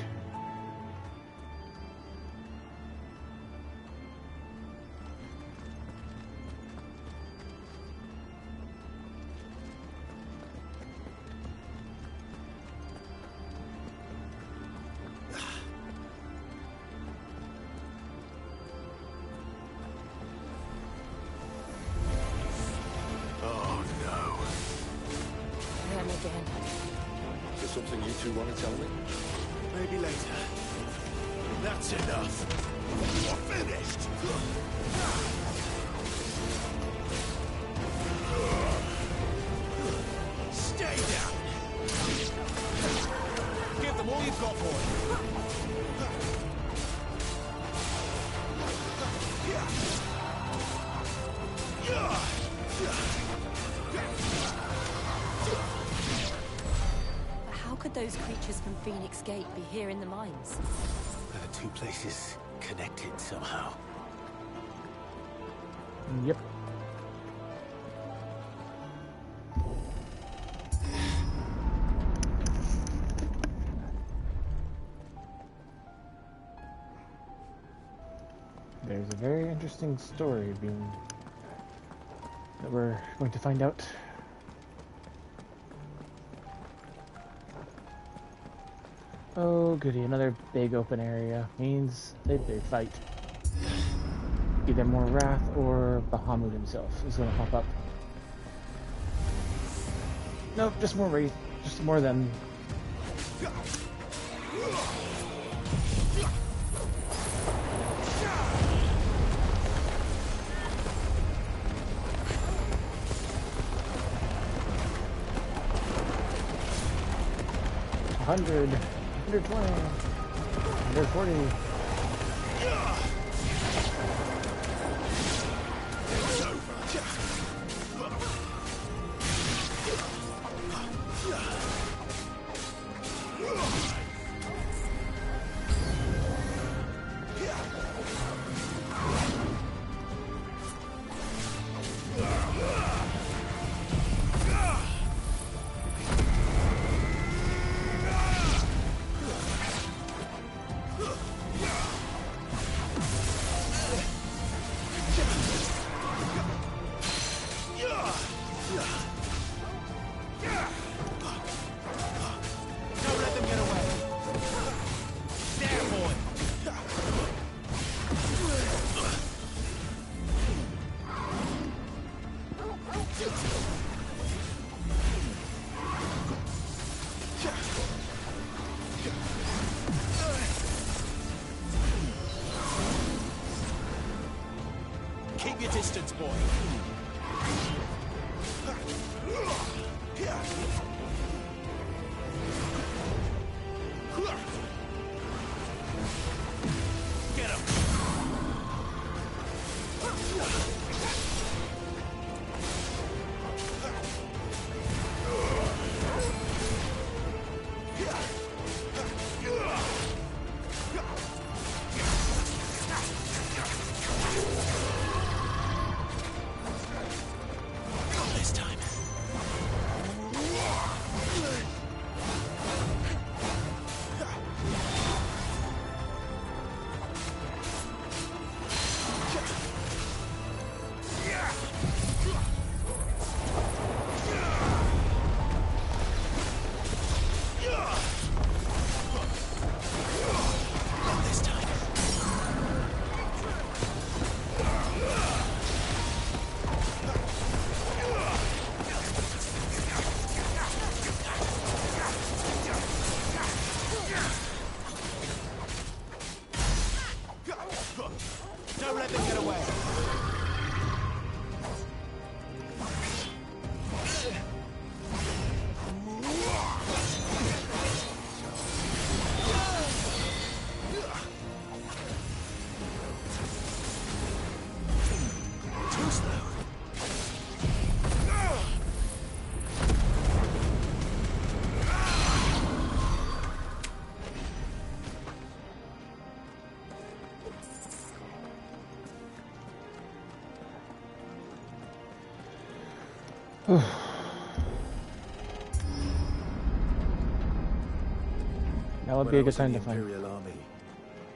Is there something you two want to tell me? Maybe later. That's enough. You're finished. Stay down. Give them all you've got for it. How could those creatures from Phoenix Gate be here in the mines? Are the two places connected somehow? Yep. There's a very interesting story that we're going to find out. Oh goody, another big open area means a big fight. Either more Wrath or Bahamut himself is going to pop up. Nope, just more Wraith, just more than. $100, 120, 140. That would be a good time to the find. Imperial Army,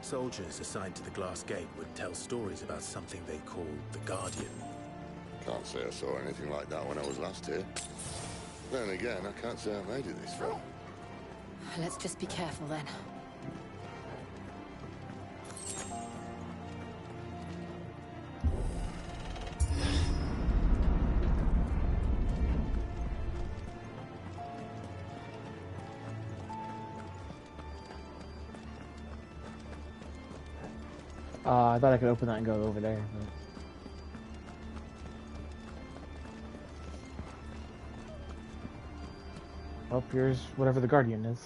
soldiers assigned to the Glass Gate would tell stories about something they called the Guardian. Can't say I saw anything like that when I was last here. Then again, I can't say I made it this far. Let's just be careful then. I thought I could open that and go over there. But... well, here's whatever the Guardian is.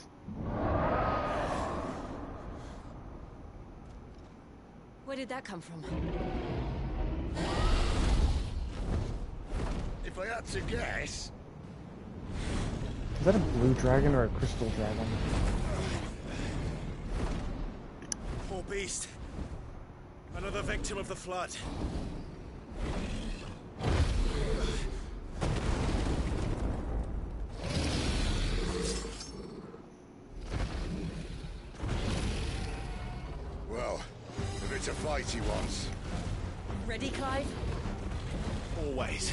Where did that come from? If I had to guess... Is that a blue dragon or a crystal dragon? Poor beast. Another victim of the flood. Well, if it's a fight he wants. Ready, Clive? Always.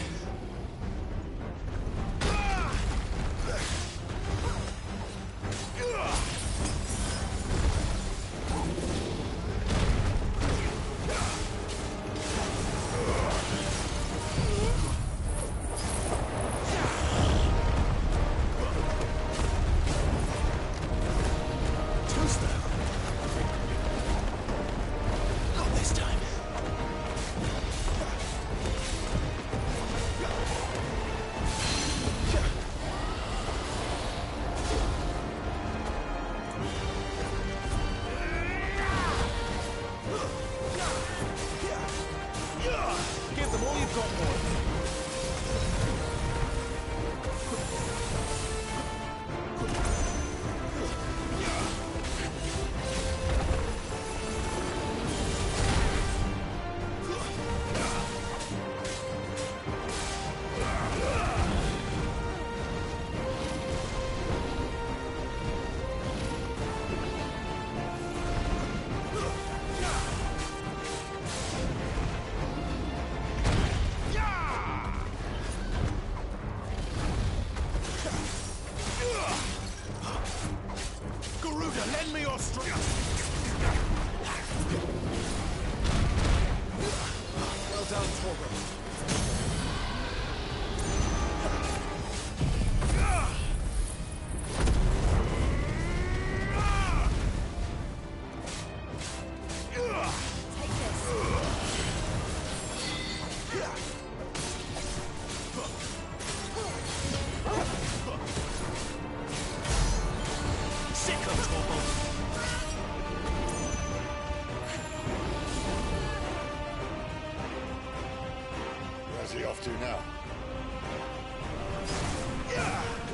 Where's he off to now?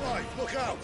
Clive, look out!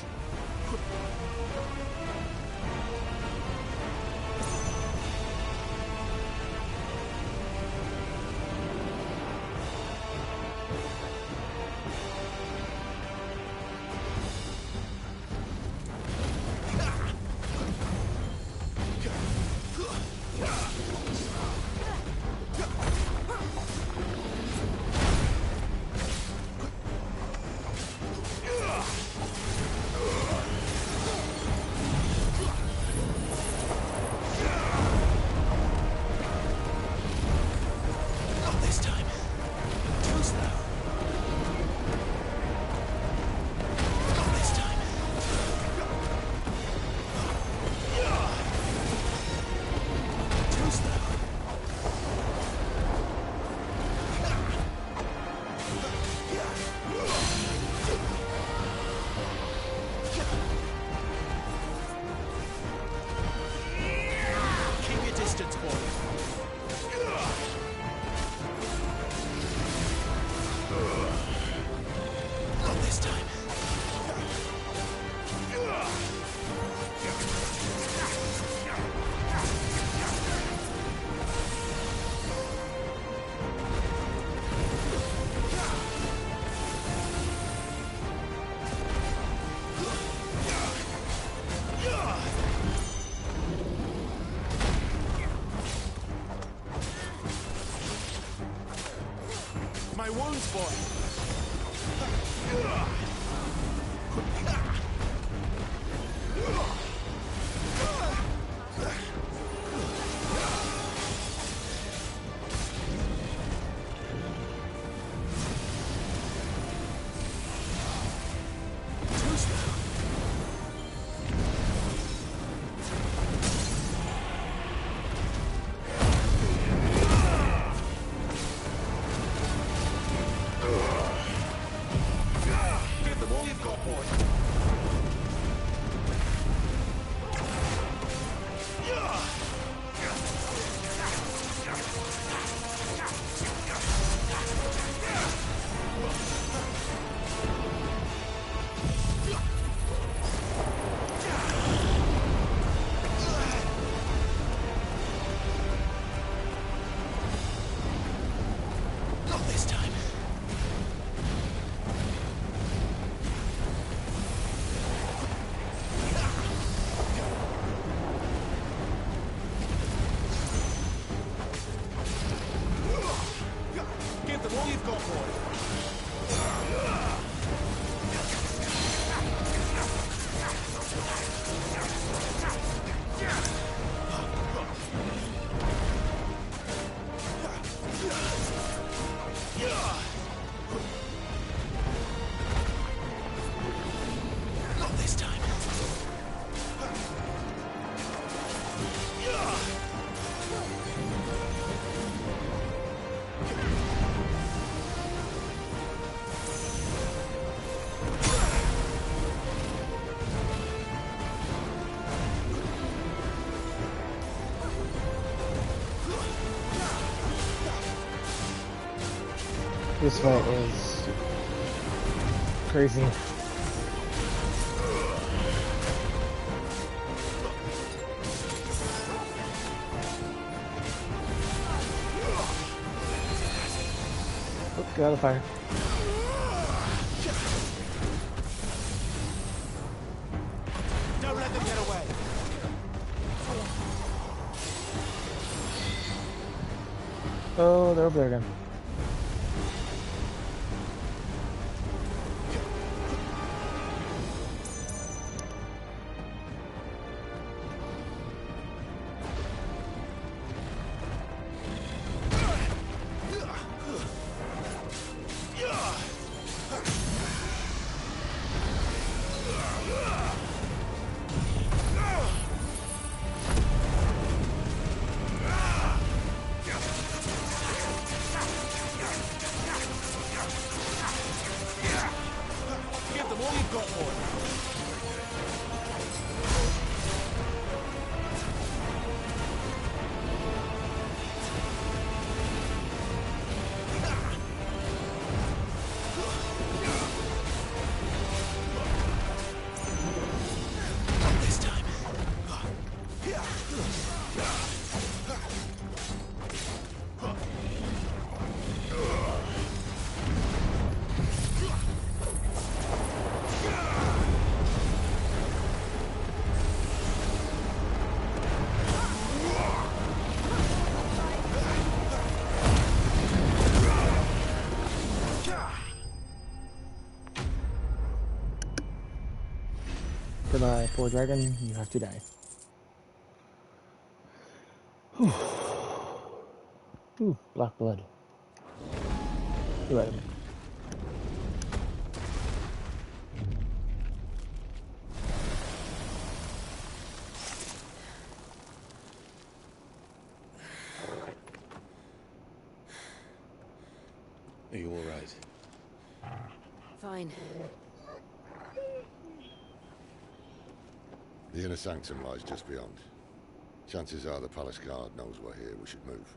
wounds, boy. This fight is crazy. Oh, get out of the fire. Don't let them get away. Oh, they're over there again. Goodbye, poor dragon. You have to die. Whew. Ooh, black blood. You right. Are you all right? Fine. The inner sanctum lies just beyond. Chances are the palace guard knows we're here. We should move.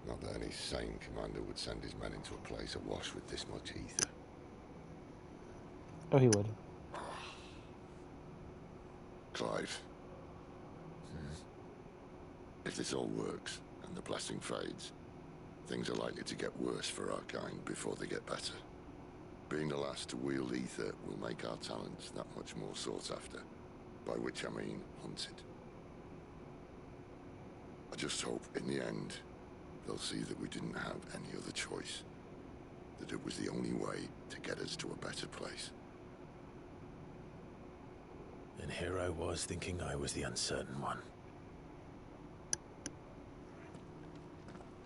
Not that any sane commander would send his men into a place awash with this much ether. Oh, he would. Clive. If this all works, and the blessing fades, things are likely to get worse for our kind before they get better. Being the last to wield ether will make our talents that much more sought after, by which I mean hunted. I just hope, in the end, they'll see that we didn't have any other choice. That it was the only way to get us to a better place. And here I was thinking I was the uncertain one.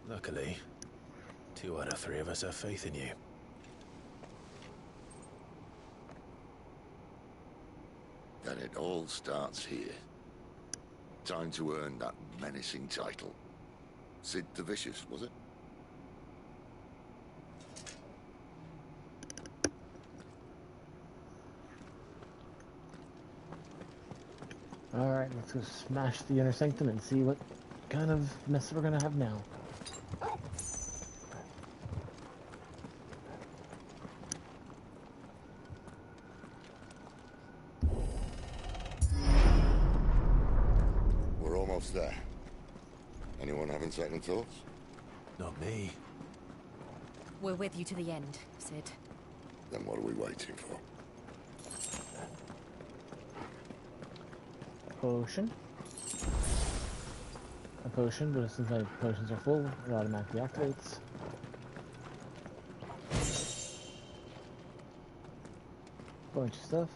Luckily, 2 out of 3 of us have faith in you. Then it all starts here. Time to earn that menacing title. Cid the Vicious, was it? Alright, let's go smash the inner sanctum and see what kind of mess we're gonna have now. We're almost there. Anyone having second thoughts? Not me. We're with you to the end, Cid. Then what are we waiting for? Potion. A potion, but since my potions are full, it automatically activates. Bunch of stuff.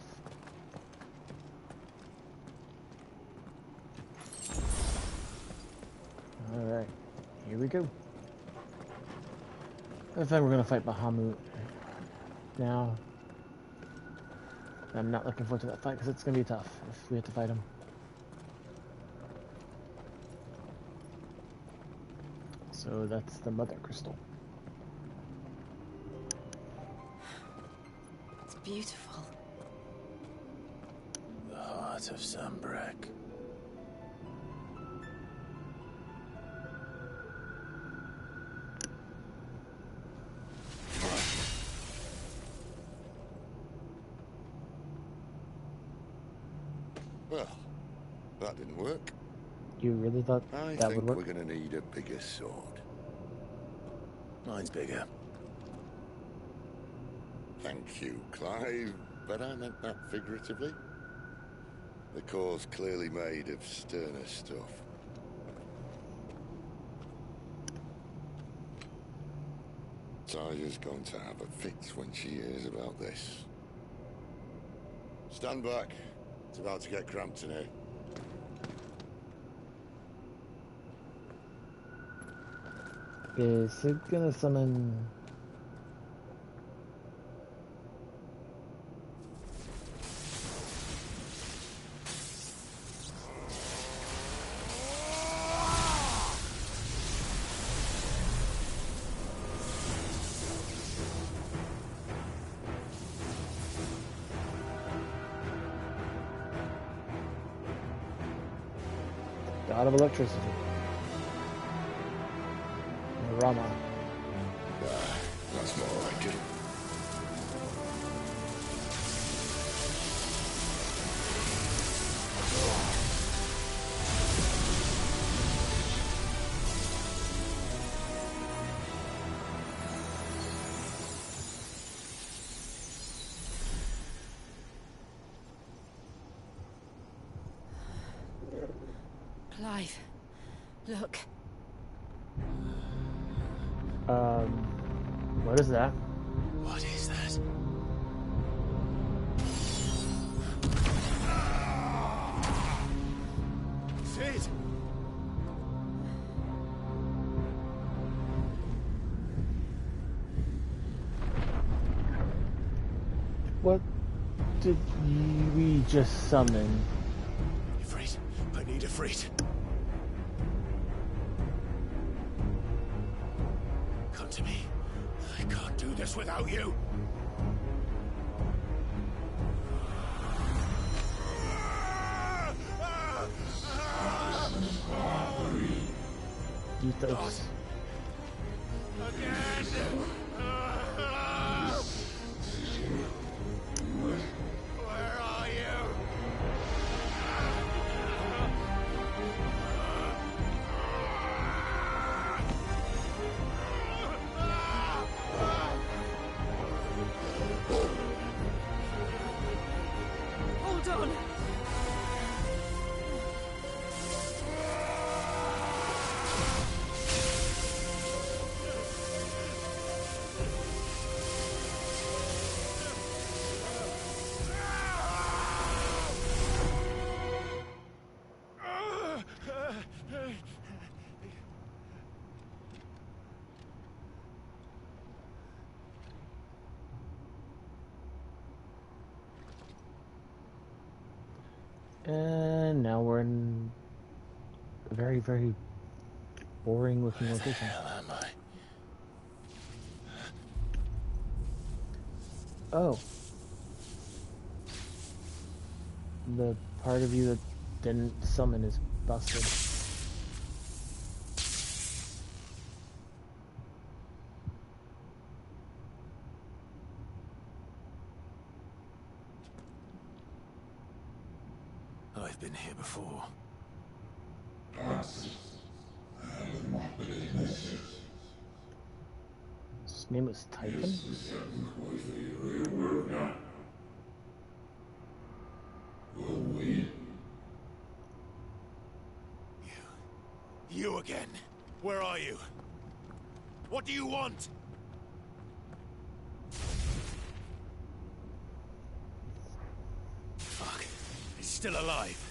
Alright, here we go. I think we're gonna fight Bahamut now. I'm not looking forward to that fight because it's gonna be tough if we have to fight him. So that's the Mother Crystal. It's beautiful. The heart of Sambrek. Well, that didn't work. You really thought I that think would work? we're gonna need a bigger sword. Mine's bigger. Thank you, Clive, but I meant that figuratively. The core's clearly made of sterner stuff. Taja's going to have a fit when she hears about this. Stand back. It's about to get cramped in here. Is it gonna summon... God of electricity. Rama. That's more like it. Clive, look. What is that? What is that? Cid! What did we just summon? Ifrit, I need Ifrit. Come to me. I can't do this without you. Ethos. Where are you? Hold on. And now we're in a very, very boring looking location. Where the hell am I? Oh. The part of you that didn't summon is busted. I've been here before. His name was Typhon? You again. Where are you? What do you want? Fuck. He's still alive.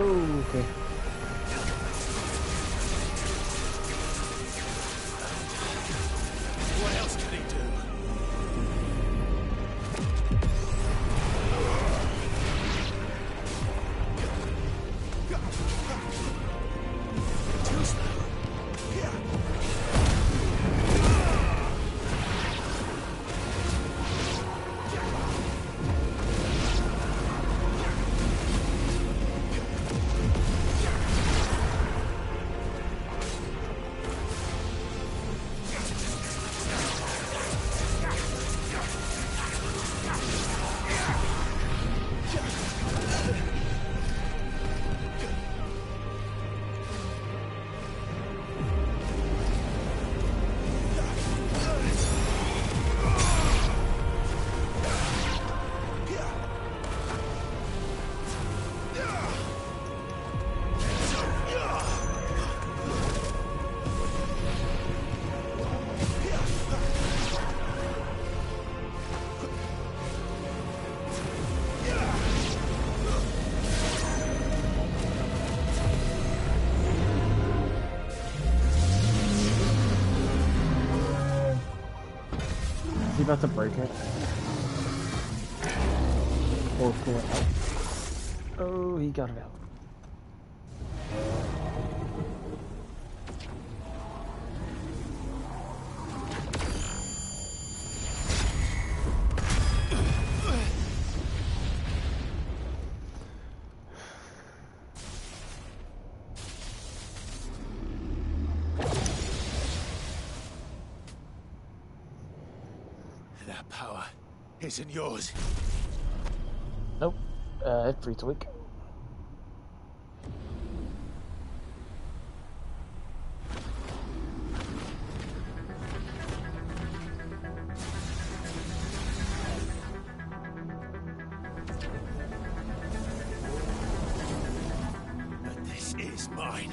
Oh, okay. What else can he do? Too slow. Is he about to break it? Or pull it out? Oh, he got it out. That power isn't yours. Nope. It frees a week. But this is mine.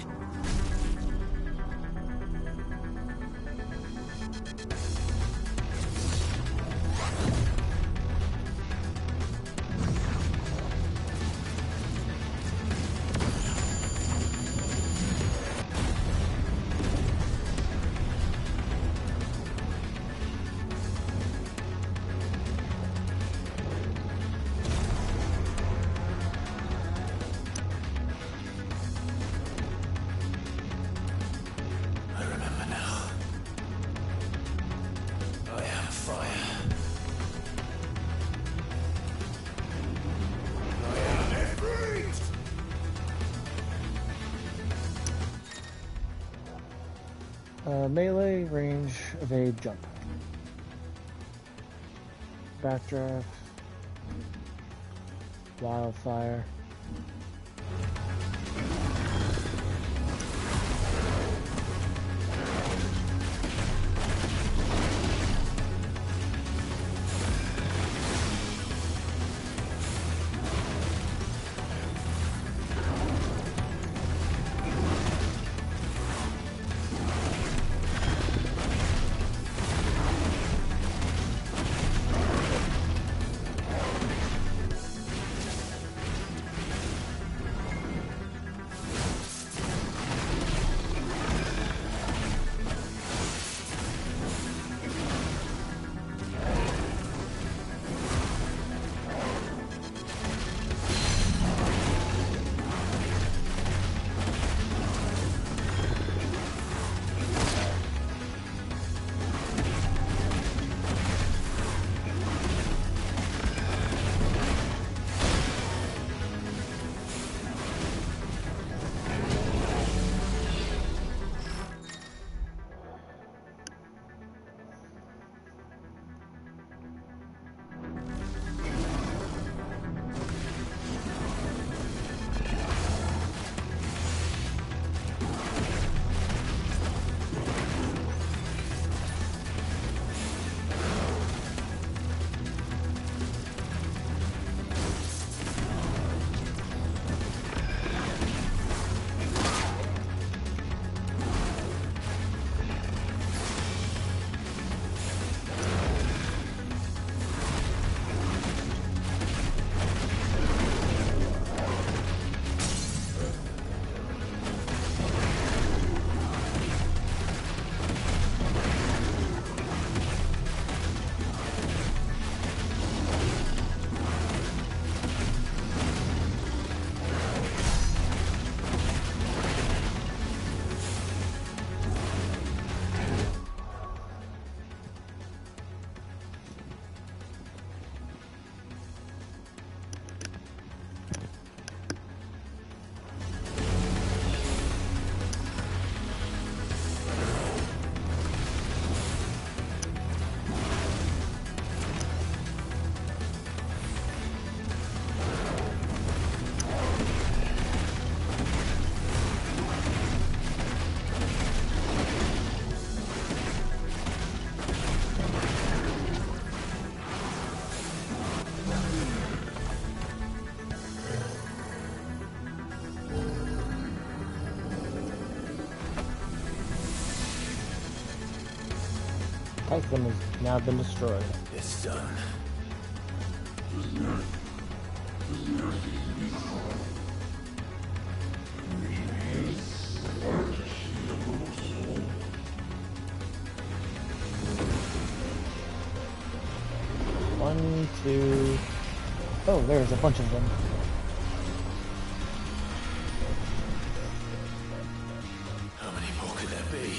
Melee, range, evade, jump. Backdraft. Wildfire. Typhon has now been destroyed. It's done. One, two... Oh, there's a bunch of them. How many more could there be?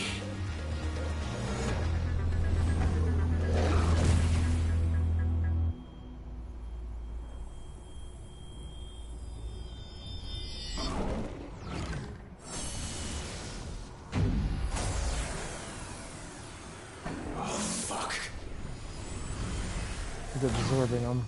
He's absorbing them.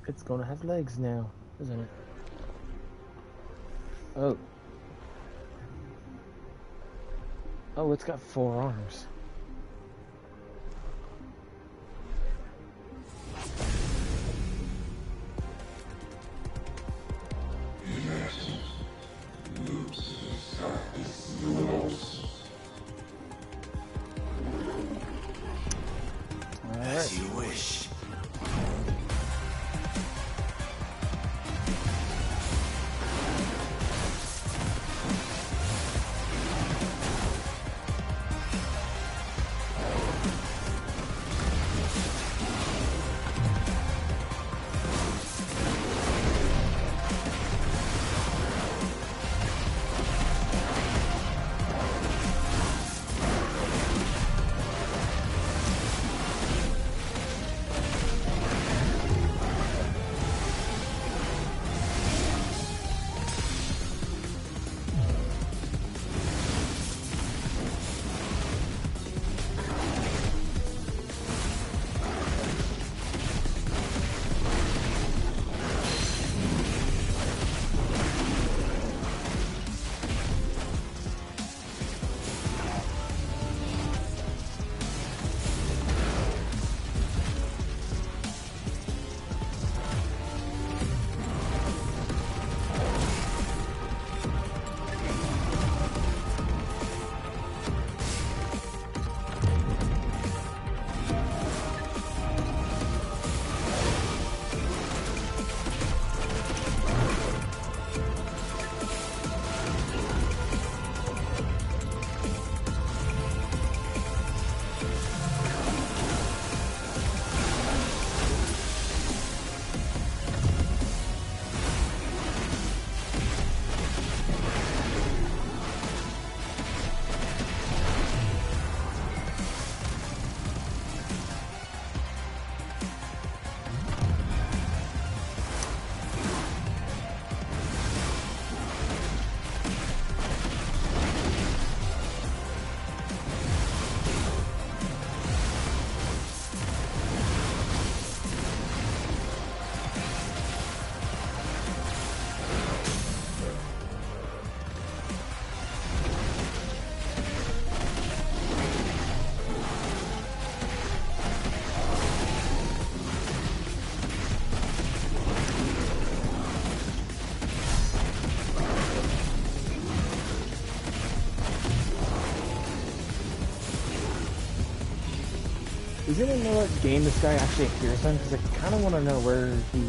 It's gonna have legs now, isn't it? Oh. Oh, it's got 4 arms. As you wish. Does anyone know what game this guy actually appears in? Because I kind of want to know where he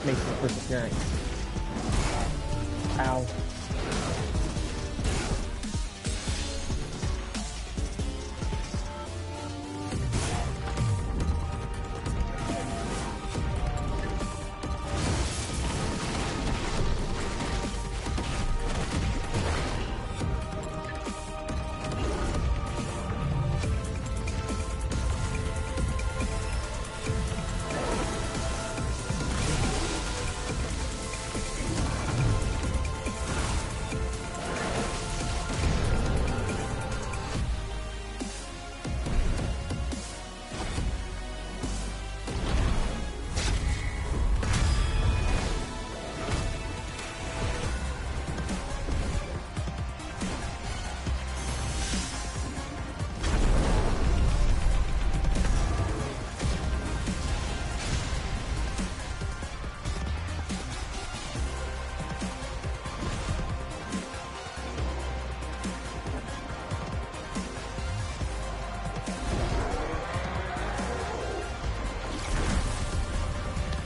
makes his first appearance. Ow.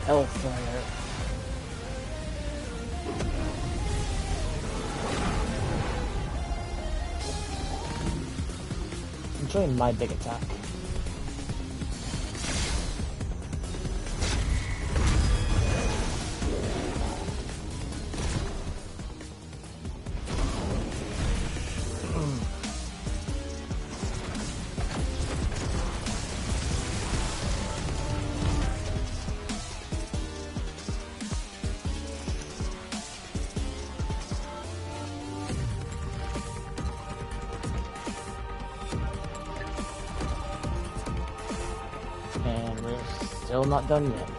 Hellfire. I'm showing my big attack. And we're still not done yet.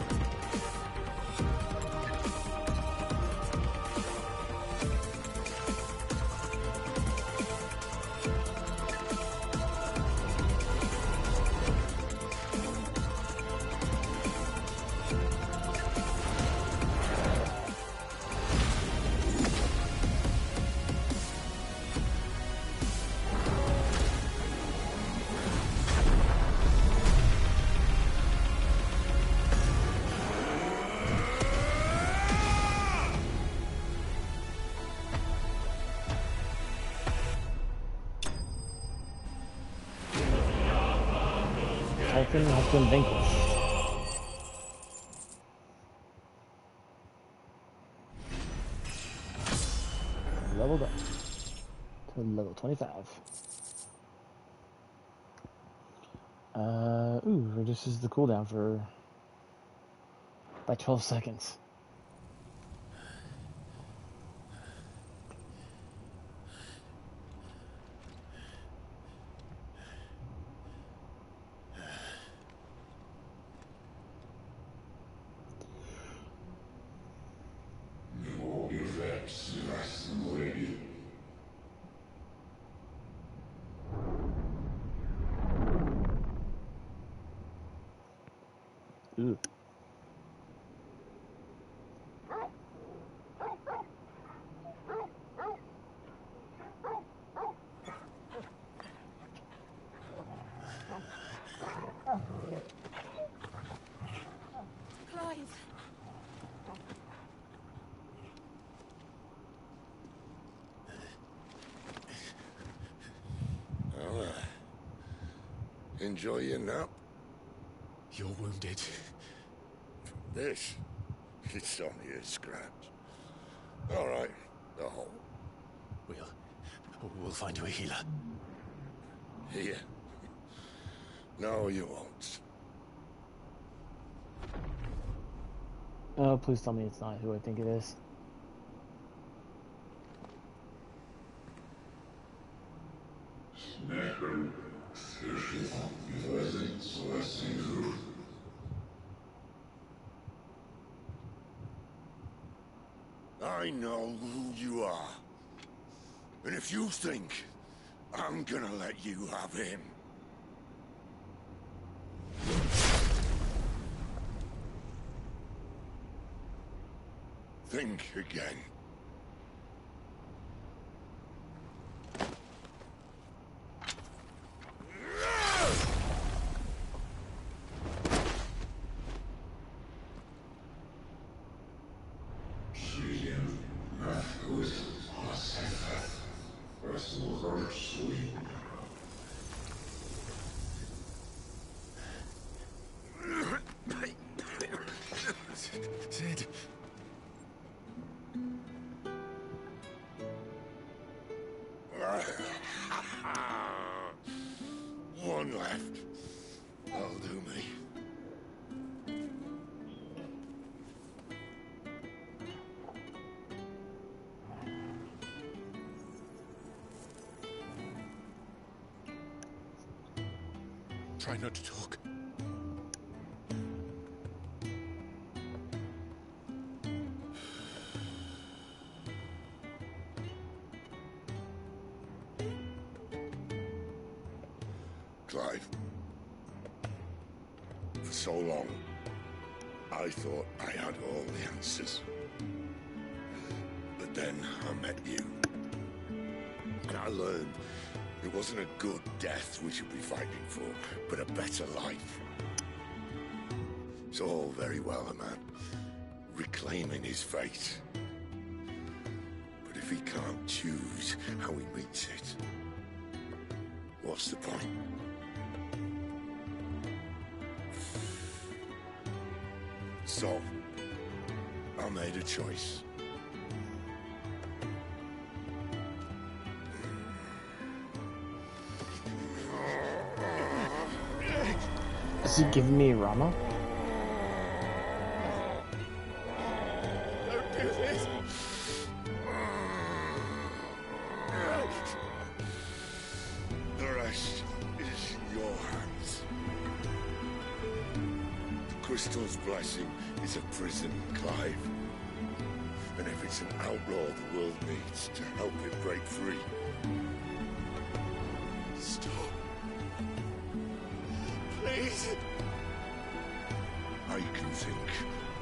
Typhon has been vanquished. Leveled up to level 25. Reduces the cooldown by 12 seconds. Ooh. Clive. Well, enjoy your nap. You're wounded. This? It's only a scratch. All right, the hole. We'll find you a healer. Here. No, you won't. Oh, please tell me it's not who I think it is. I know who you are. And if you think I'm gonna let you have him... think again. Try not to talk. Clive, for so long, I thought I had all the answers. But then I met you. And I learned it wasn't a good death we should be fighting for, but a better life. It's all very well, a man reclaiming his fate. But if he can't choose how he meets it, what's the point? So, I made a choice. Is he giving me Rama? Don't do this! The rest is in your hands. The crystal's blessing is a prison, Clive. And if it's an outlaw the world needs to help it break free, stop. Please. I can think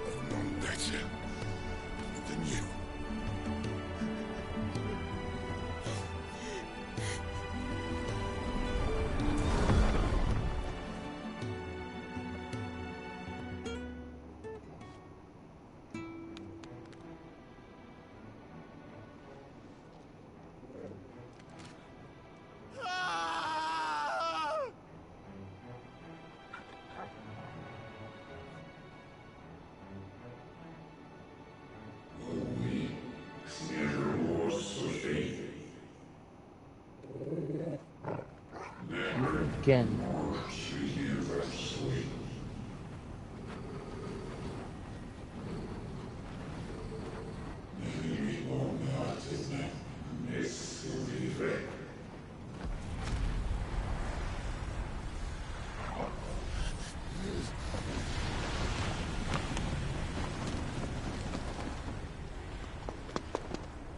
of none better than you. Again.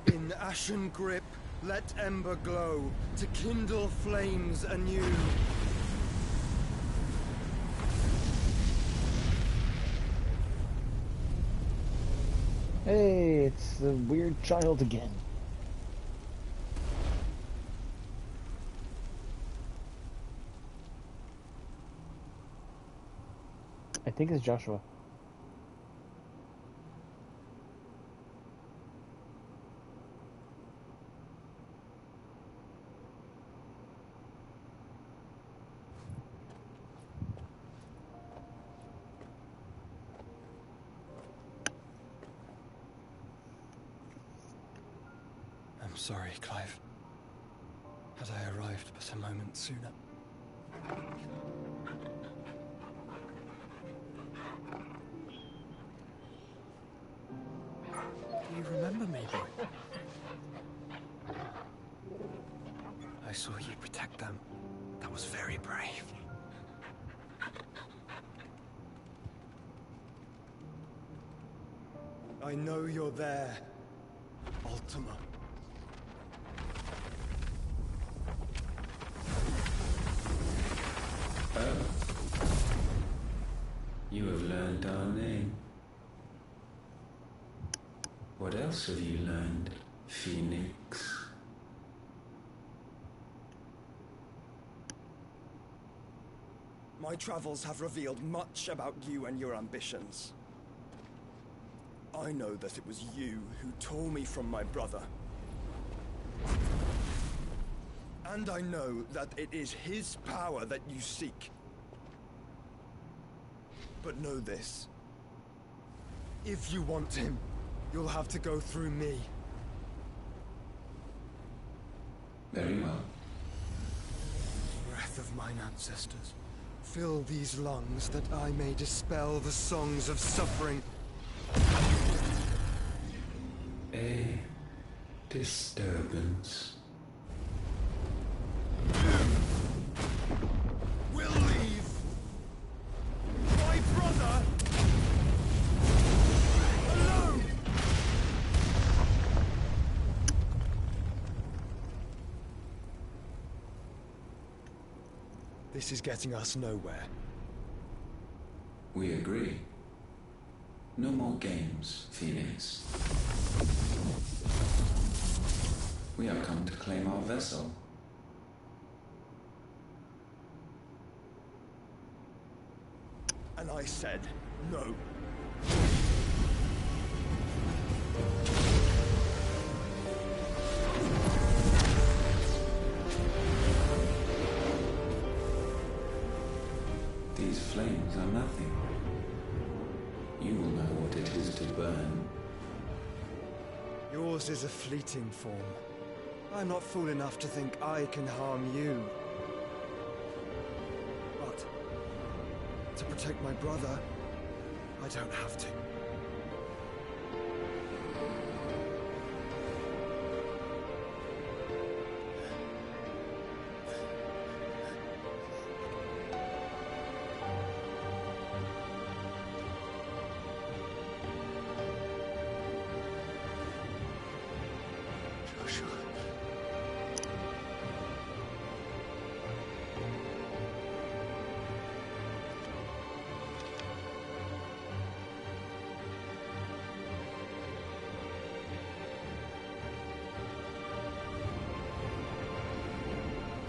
In ashen grip, let ember glow, to kindle flames anew. Hey, it's the weird child again. I think it's Joshua. I'm sorry, Clive. Had I arrived but a moment sooner. Do you remember me, boy? I saw you protect them. That was very brave. I know you're there, Ultima. You have learned our name. What else have you learned, Phoenix? My travels have revealed much about you and your ambitions. I know that it was you who tore me from my brother. And I know that it is his power that you seek. But know this. If you want him, you'll have to go through me. Very well. Breath of mine ancestors, fill these lungs that I may dispel the songs of suffering. A disturbance. We'll leave This is getting us nowhere. We agree. No more games, Phoenix. We have come to claim our vessel. And I said no. These flames are nothing. You will know what it is to burn. Yours is a fleeting form. I'm not fool enough to think I can harm you. But to protect my brother, I don't have to.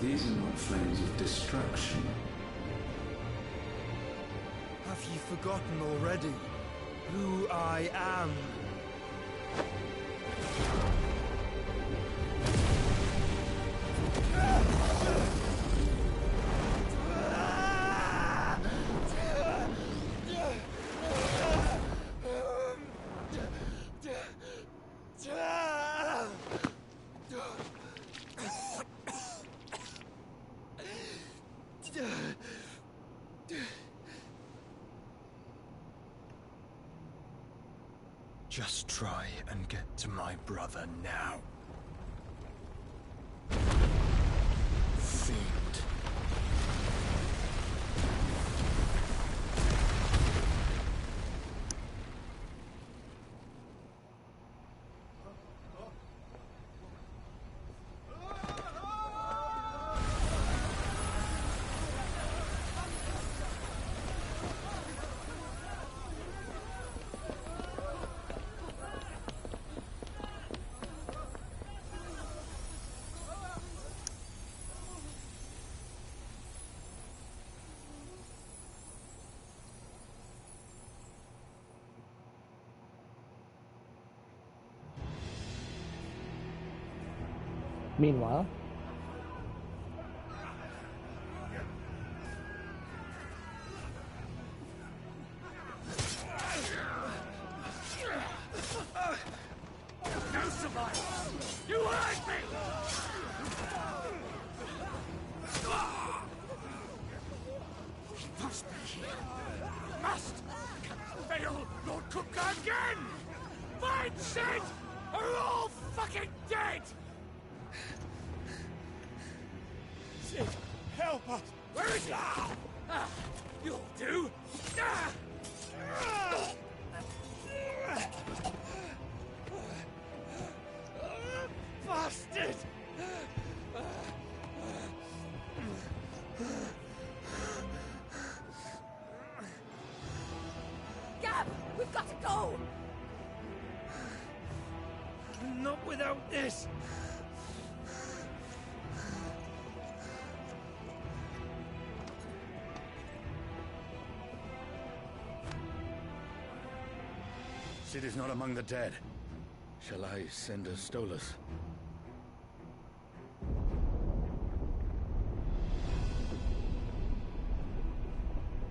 These are not flames of destruction. Have you forgotten already who I am? Just try and get to my brother now. Fiend. Meanwhile, No survivors! You hurt me! He must be here. Must! Can fail Lord Kupka again! Find Cids! Are all fucking dead! Cid, help us! Where is he? You'll do! Bastard! Gab, we've got to go! Not without this! Cid is not among the dead. Shall I send a Stolas?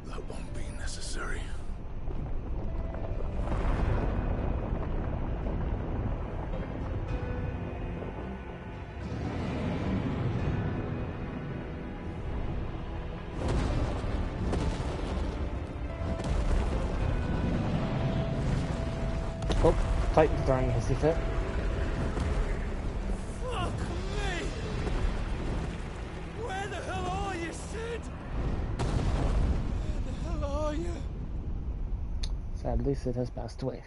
That won't be necessary. oh, Titan throwing a hissy fit. Fuck me! Where the hell are you, Cid? Where the hell are you? Sadly, Cid has passed away.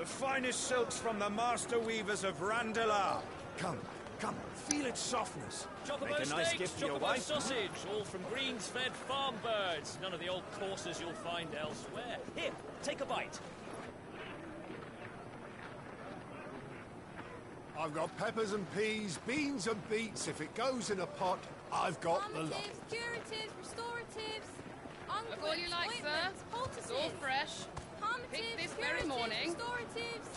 The finest silks from the master weavers of Randalar. Come, feel its softness. Chocobo Make a nice steaks, gift for your chocobo wife. sausage, all from greens-fed farm birds. None of the old courses you'll find elsewhere. Here, take a bite. I've got peppers and peas, beans and beets. If it goes in a pot, I've got the lot. Calmatives, curatives, restoratives, Look all you like, sir. It's all fresh. Picked this very morning. Restoratives,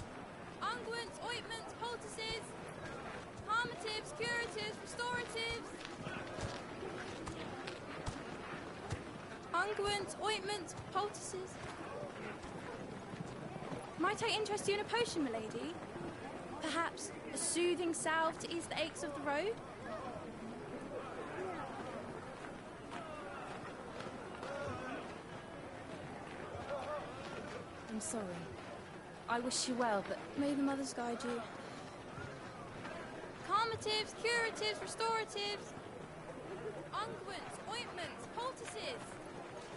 unguents, ointments, poultices, calmatives, curatives, restoratives, unguents, ointments, poultices. Might I interest you in a potion, milady? Perhaps a soothing salve to ease the aches of the road? I'm sorry. I wish you well, but may the mothers guide you. Calmatives, curatives, restoratives, unguents, ointments, poultices.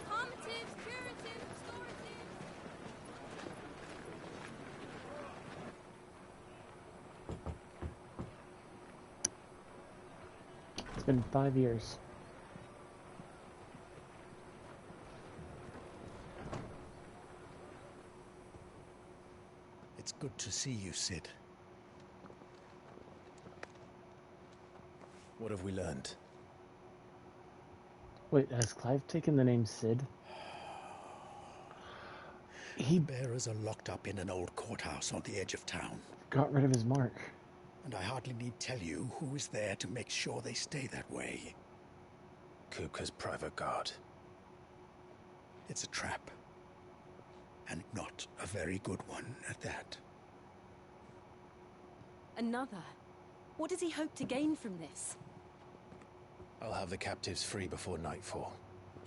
Calmatives, curatives, restoratives. It's been 5 years. It's good to see you, Cid. What have we learned? Wait, has Clive taken the name Cid? The bearers are locked up in an old courthouse on the edge of town. Got rid of his mark. And I hardly need tell you who is there to make sure they stay that way. Kupka's private guard. It's a trap. And not a very good one at that. Another? What does he hope to gain from this? I'll have the captives free before nightfall.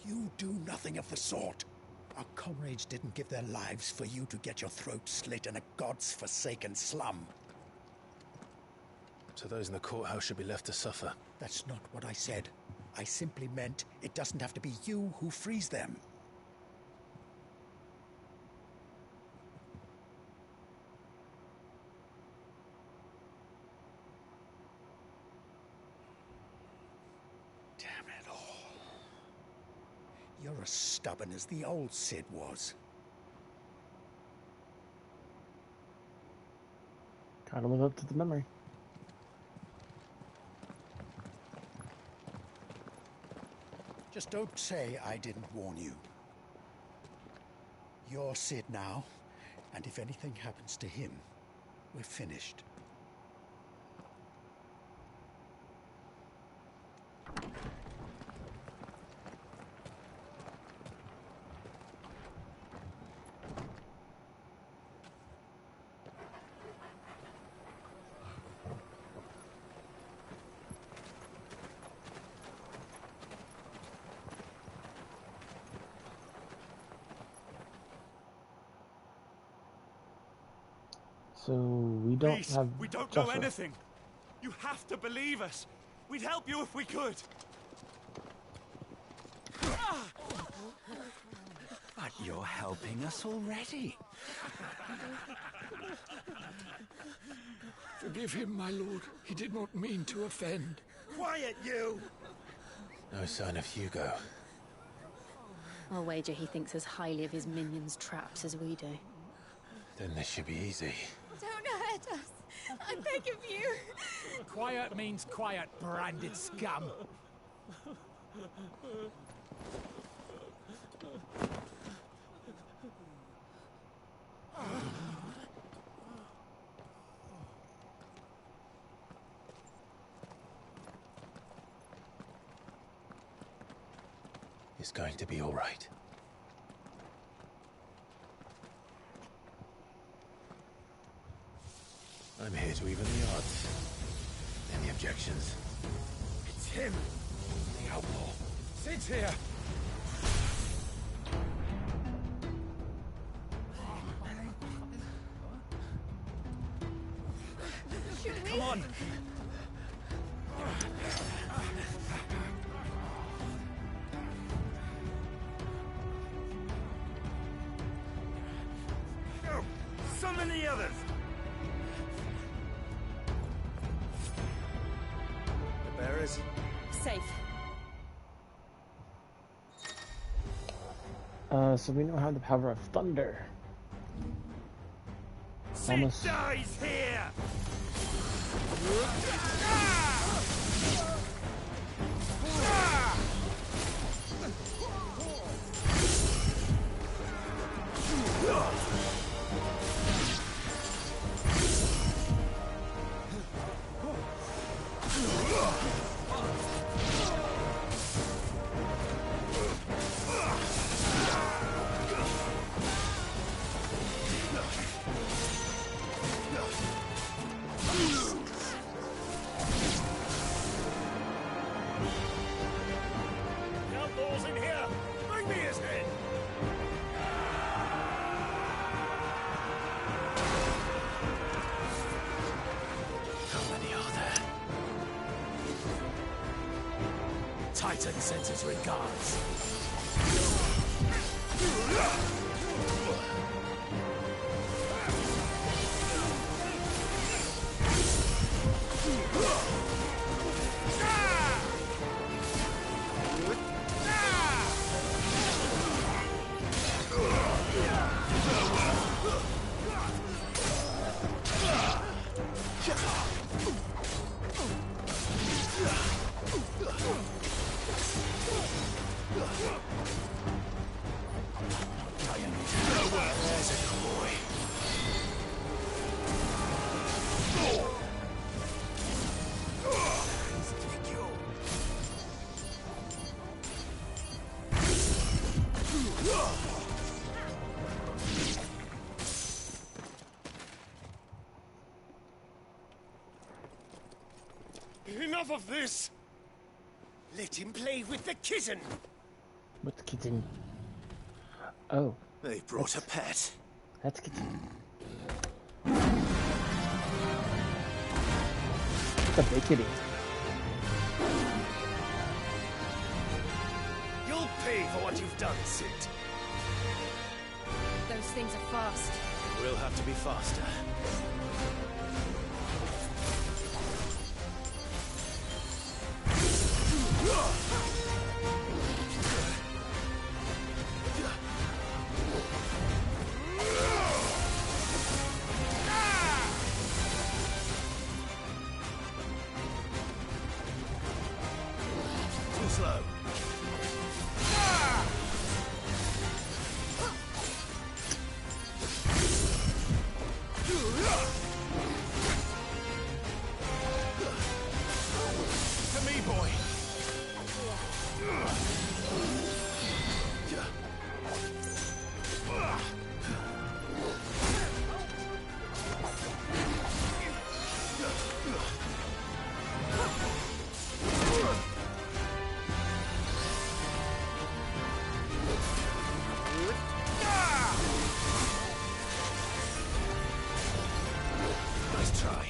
You do nothing of the sort. Our comrades didn't give their lives for you to get your throat slit in a god's-forsaken slum. So those in the courthouse should be left to suffer. That's not what I said. I simply meant it doesn't have to be you who frees them. Damn it all. You're as stubborn as the old Cid was. Gotta live up to the memory. Just don't say I didn't warn you. You're Cid now, and if anything happens to him, we're finished. So we don't Please, have. we don't Joshua. know anything. You have to believe us. We'd help you if we could. But you're helping us already. Forgive him, my lord. He did not mean to offend. Quiet, you! No sign of Hugo. I'll wager he thinks as highly of his minions' traps as we do. Then this should be easy. Don't hurt us. I beg of you. Quiet means quiet, branded scum. It's going to be all right. I'm here to even the odds. Any objections? It's him! The outlaw. Sid's here! Come on! Oh, son Summon the others! The bearers? Safe. So we now have the power of thunder. Cids dies here! Outlaws in here! Bring me his head! How many are there? Titan sends his regards. There's a boy. Enough of this! Let him play with the kitten! With the kitten. Oh. They brought a pet. That's kitten. It's a big kitty. You'll pay for what you've done, Cid. Those things are fast. We'll have to be faster. Too slow. To me, boy. Nice try.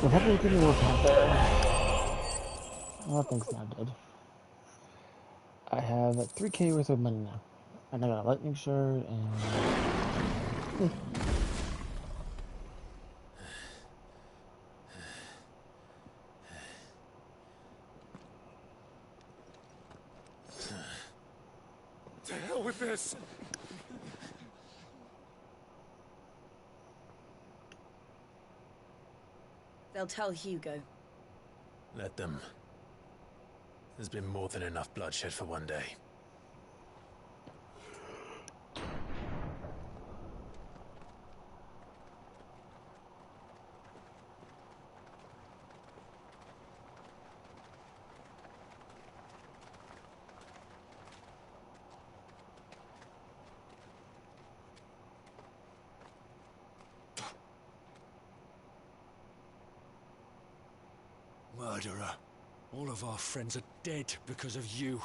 So have a look at the little cat there. That thing's not dead. I have 3K worth of money now. And I got a lightning shard and... To hell with this! They'll tell Hugo. Let them. There's been more than enough bloodshed for one day. Murderer. All of our friends are dead because of you.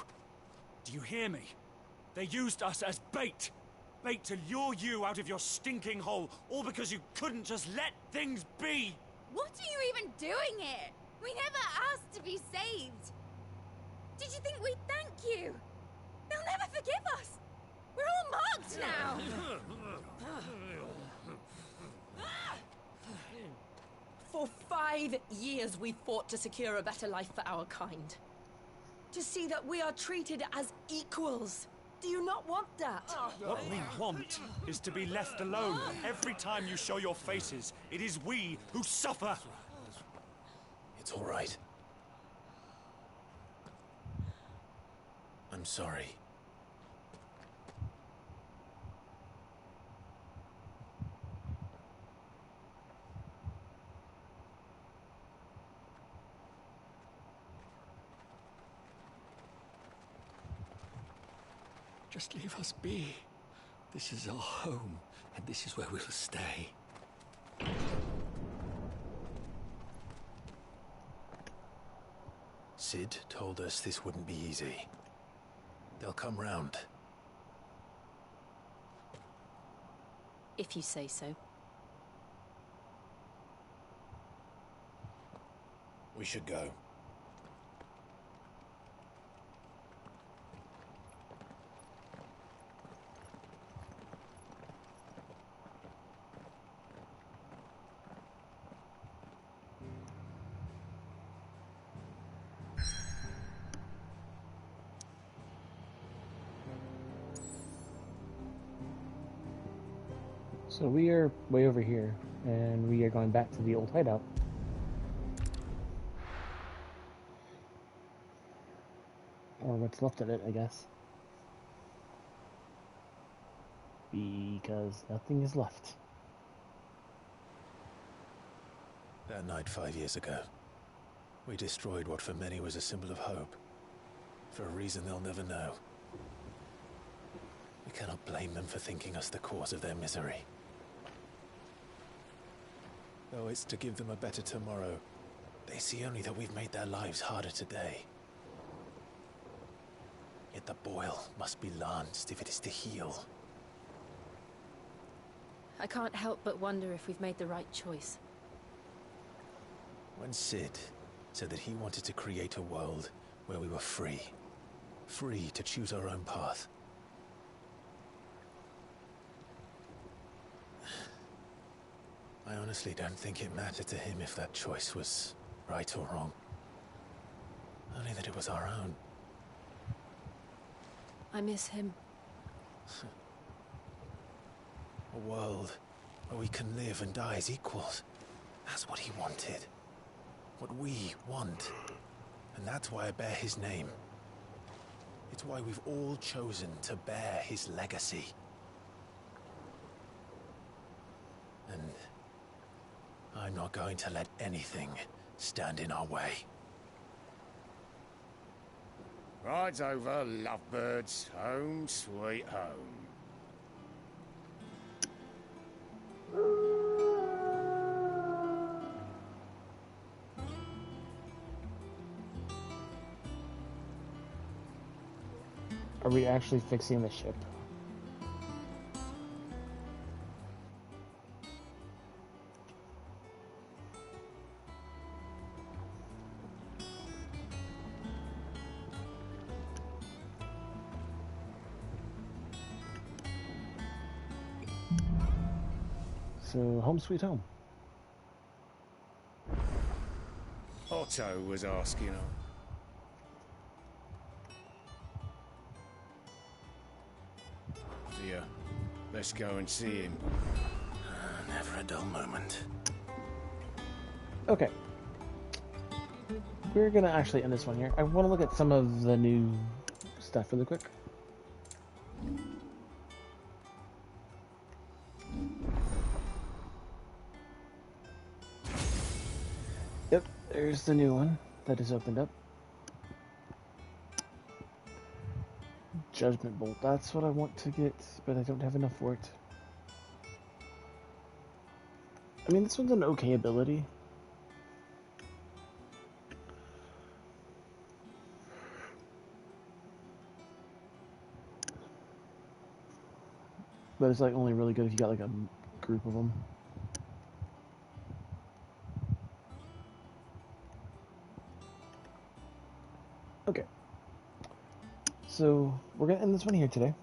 Do you hear me? They used us as bait. Bait to lure you out of your stinking hole, all because you couldn't just let things be. What are you even doing here? We never asked to be saved. Did you think we'd thank you? They'll never forgive us. We're all marked now. For 5 years we fought to secure a better life for our kind. To see that we are treated as equals. Do you not want that? What we want is to be left alone. Every time you show your faces, it is we who suffer. It's all right. I'm sorry. Just leave us be. This is our home, and this is where we'll stay. Cid told us this wouldn't be easy. They'll come round. If you say so. We should go. So we are way over here, and we are going back to the old hideout. Or what's left of it, I guess. Because nothing is left. That night 5 years ago, we destroyed what for many was a symbol of hope. For a reason they'll never know. We cannot blame them for thinking us the cause of their misery. Though it's to give them a better tomorrow, they see only that we've made their lives harder today. Yet the boil must be lanced if it is to heal. I can't help but wonder if we've made the right choice. When Cid said that he wanted to create a world where we were free. Free to choose our own path. I honestly don't think it mattered to him if that choice was right or wrong. Only that it was our own. I miss him. A world where we can live and die as equals. That's what he wanted. What we want. And that's why I bear his name. It's why we've all chosen to bear his legacy. And I'm not going to let anything stand in our way. Ride's over, lovebirds. Home sweet home. Are we actually fixing the ship? So, home sweet home. Otto was asking her. So yeah, let's go and see him. Never a dull moment. Okay. We're gonna actually end this one here. I want to look at some of the new stuff really quick. Yep, there's the new one that is opened up. Judgment Bolt. That's what I want to get, but I don't have enough for it. I mean, this one's an okay ability. But it's like only really good if you got like a group of them. Okay. So we're gonna end this one here today.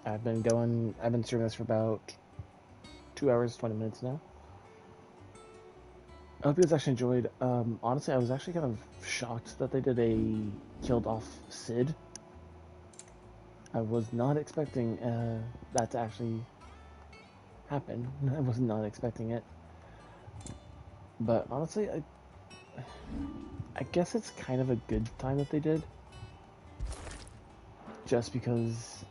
I've been streaming this for about 2 hours, 20 minutes now. I hope you guys actually enjoyed. Honestly, I was actually kind of shocked that they did a killed off Cid. I was not expecting that to actually happen. I was not expecting it. But honestly, I guess it's kind of a good time that they did. Just because,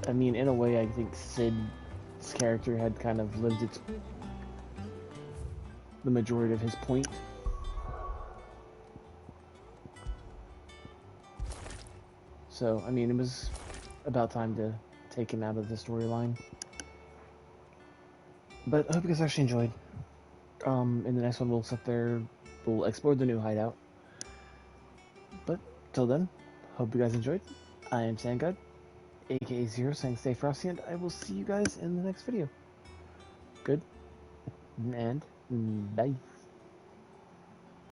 I mean, in a way, I think Cid's character had kind of lived the majority of his point. So, I mean, it was about time to take him out of the storyline. But I hope you guys actually enjoyed. In the next one, we'll explore the new hideout. But, till then, hope you guys enjoyed. I am SandGod, aka Zero, saying stay frosty, and I will see you guys in the next video. Good, and bye.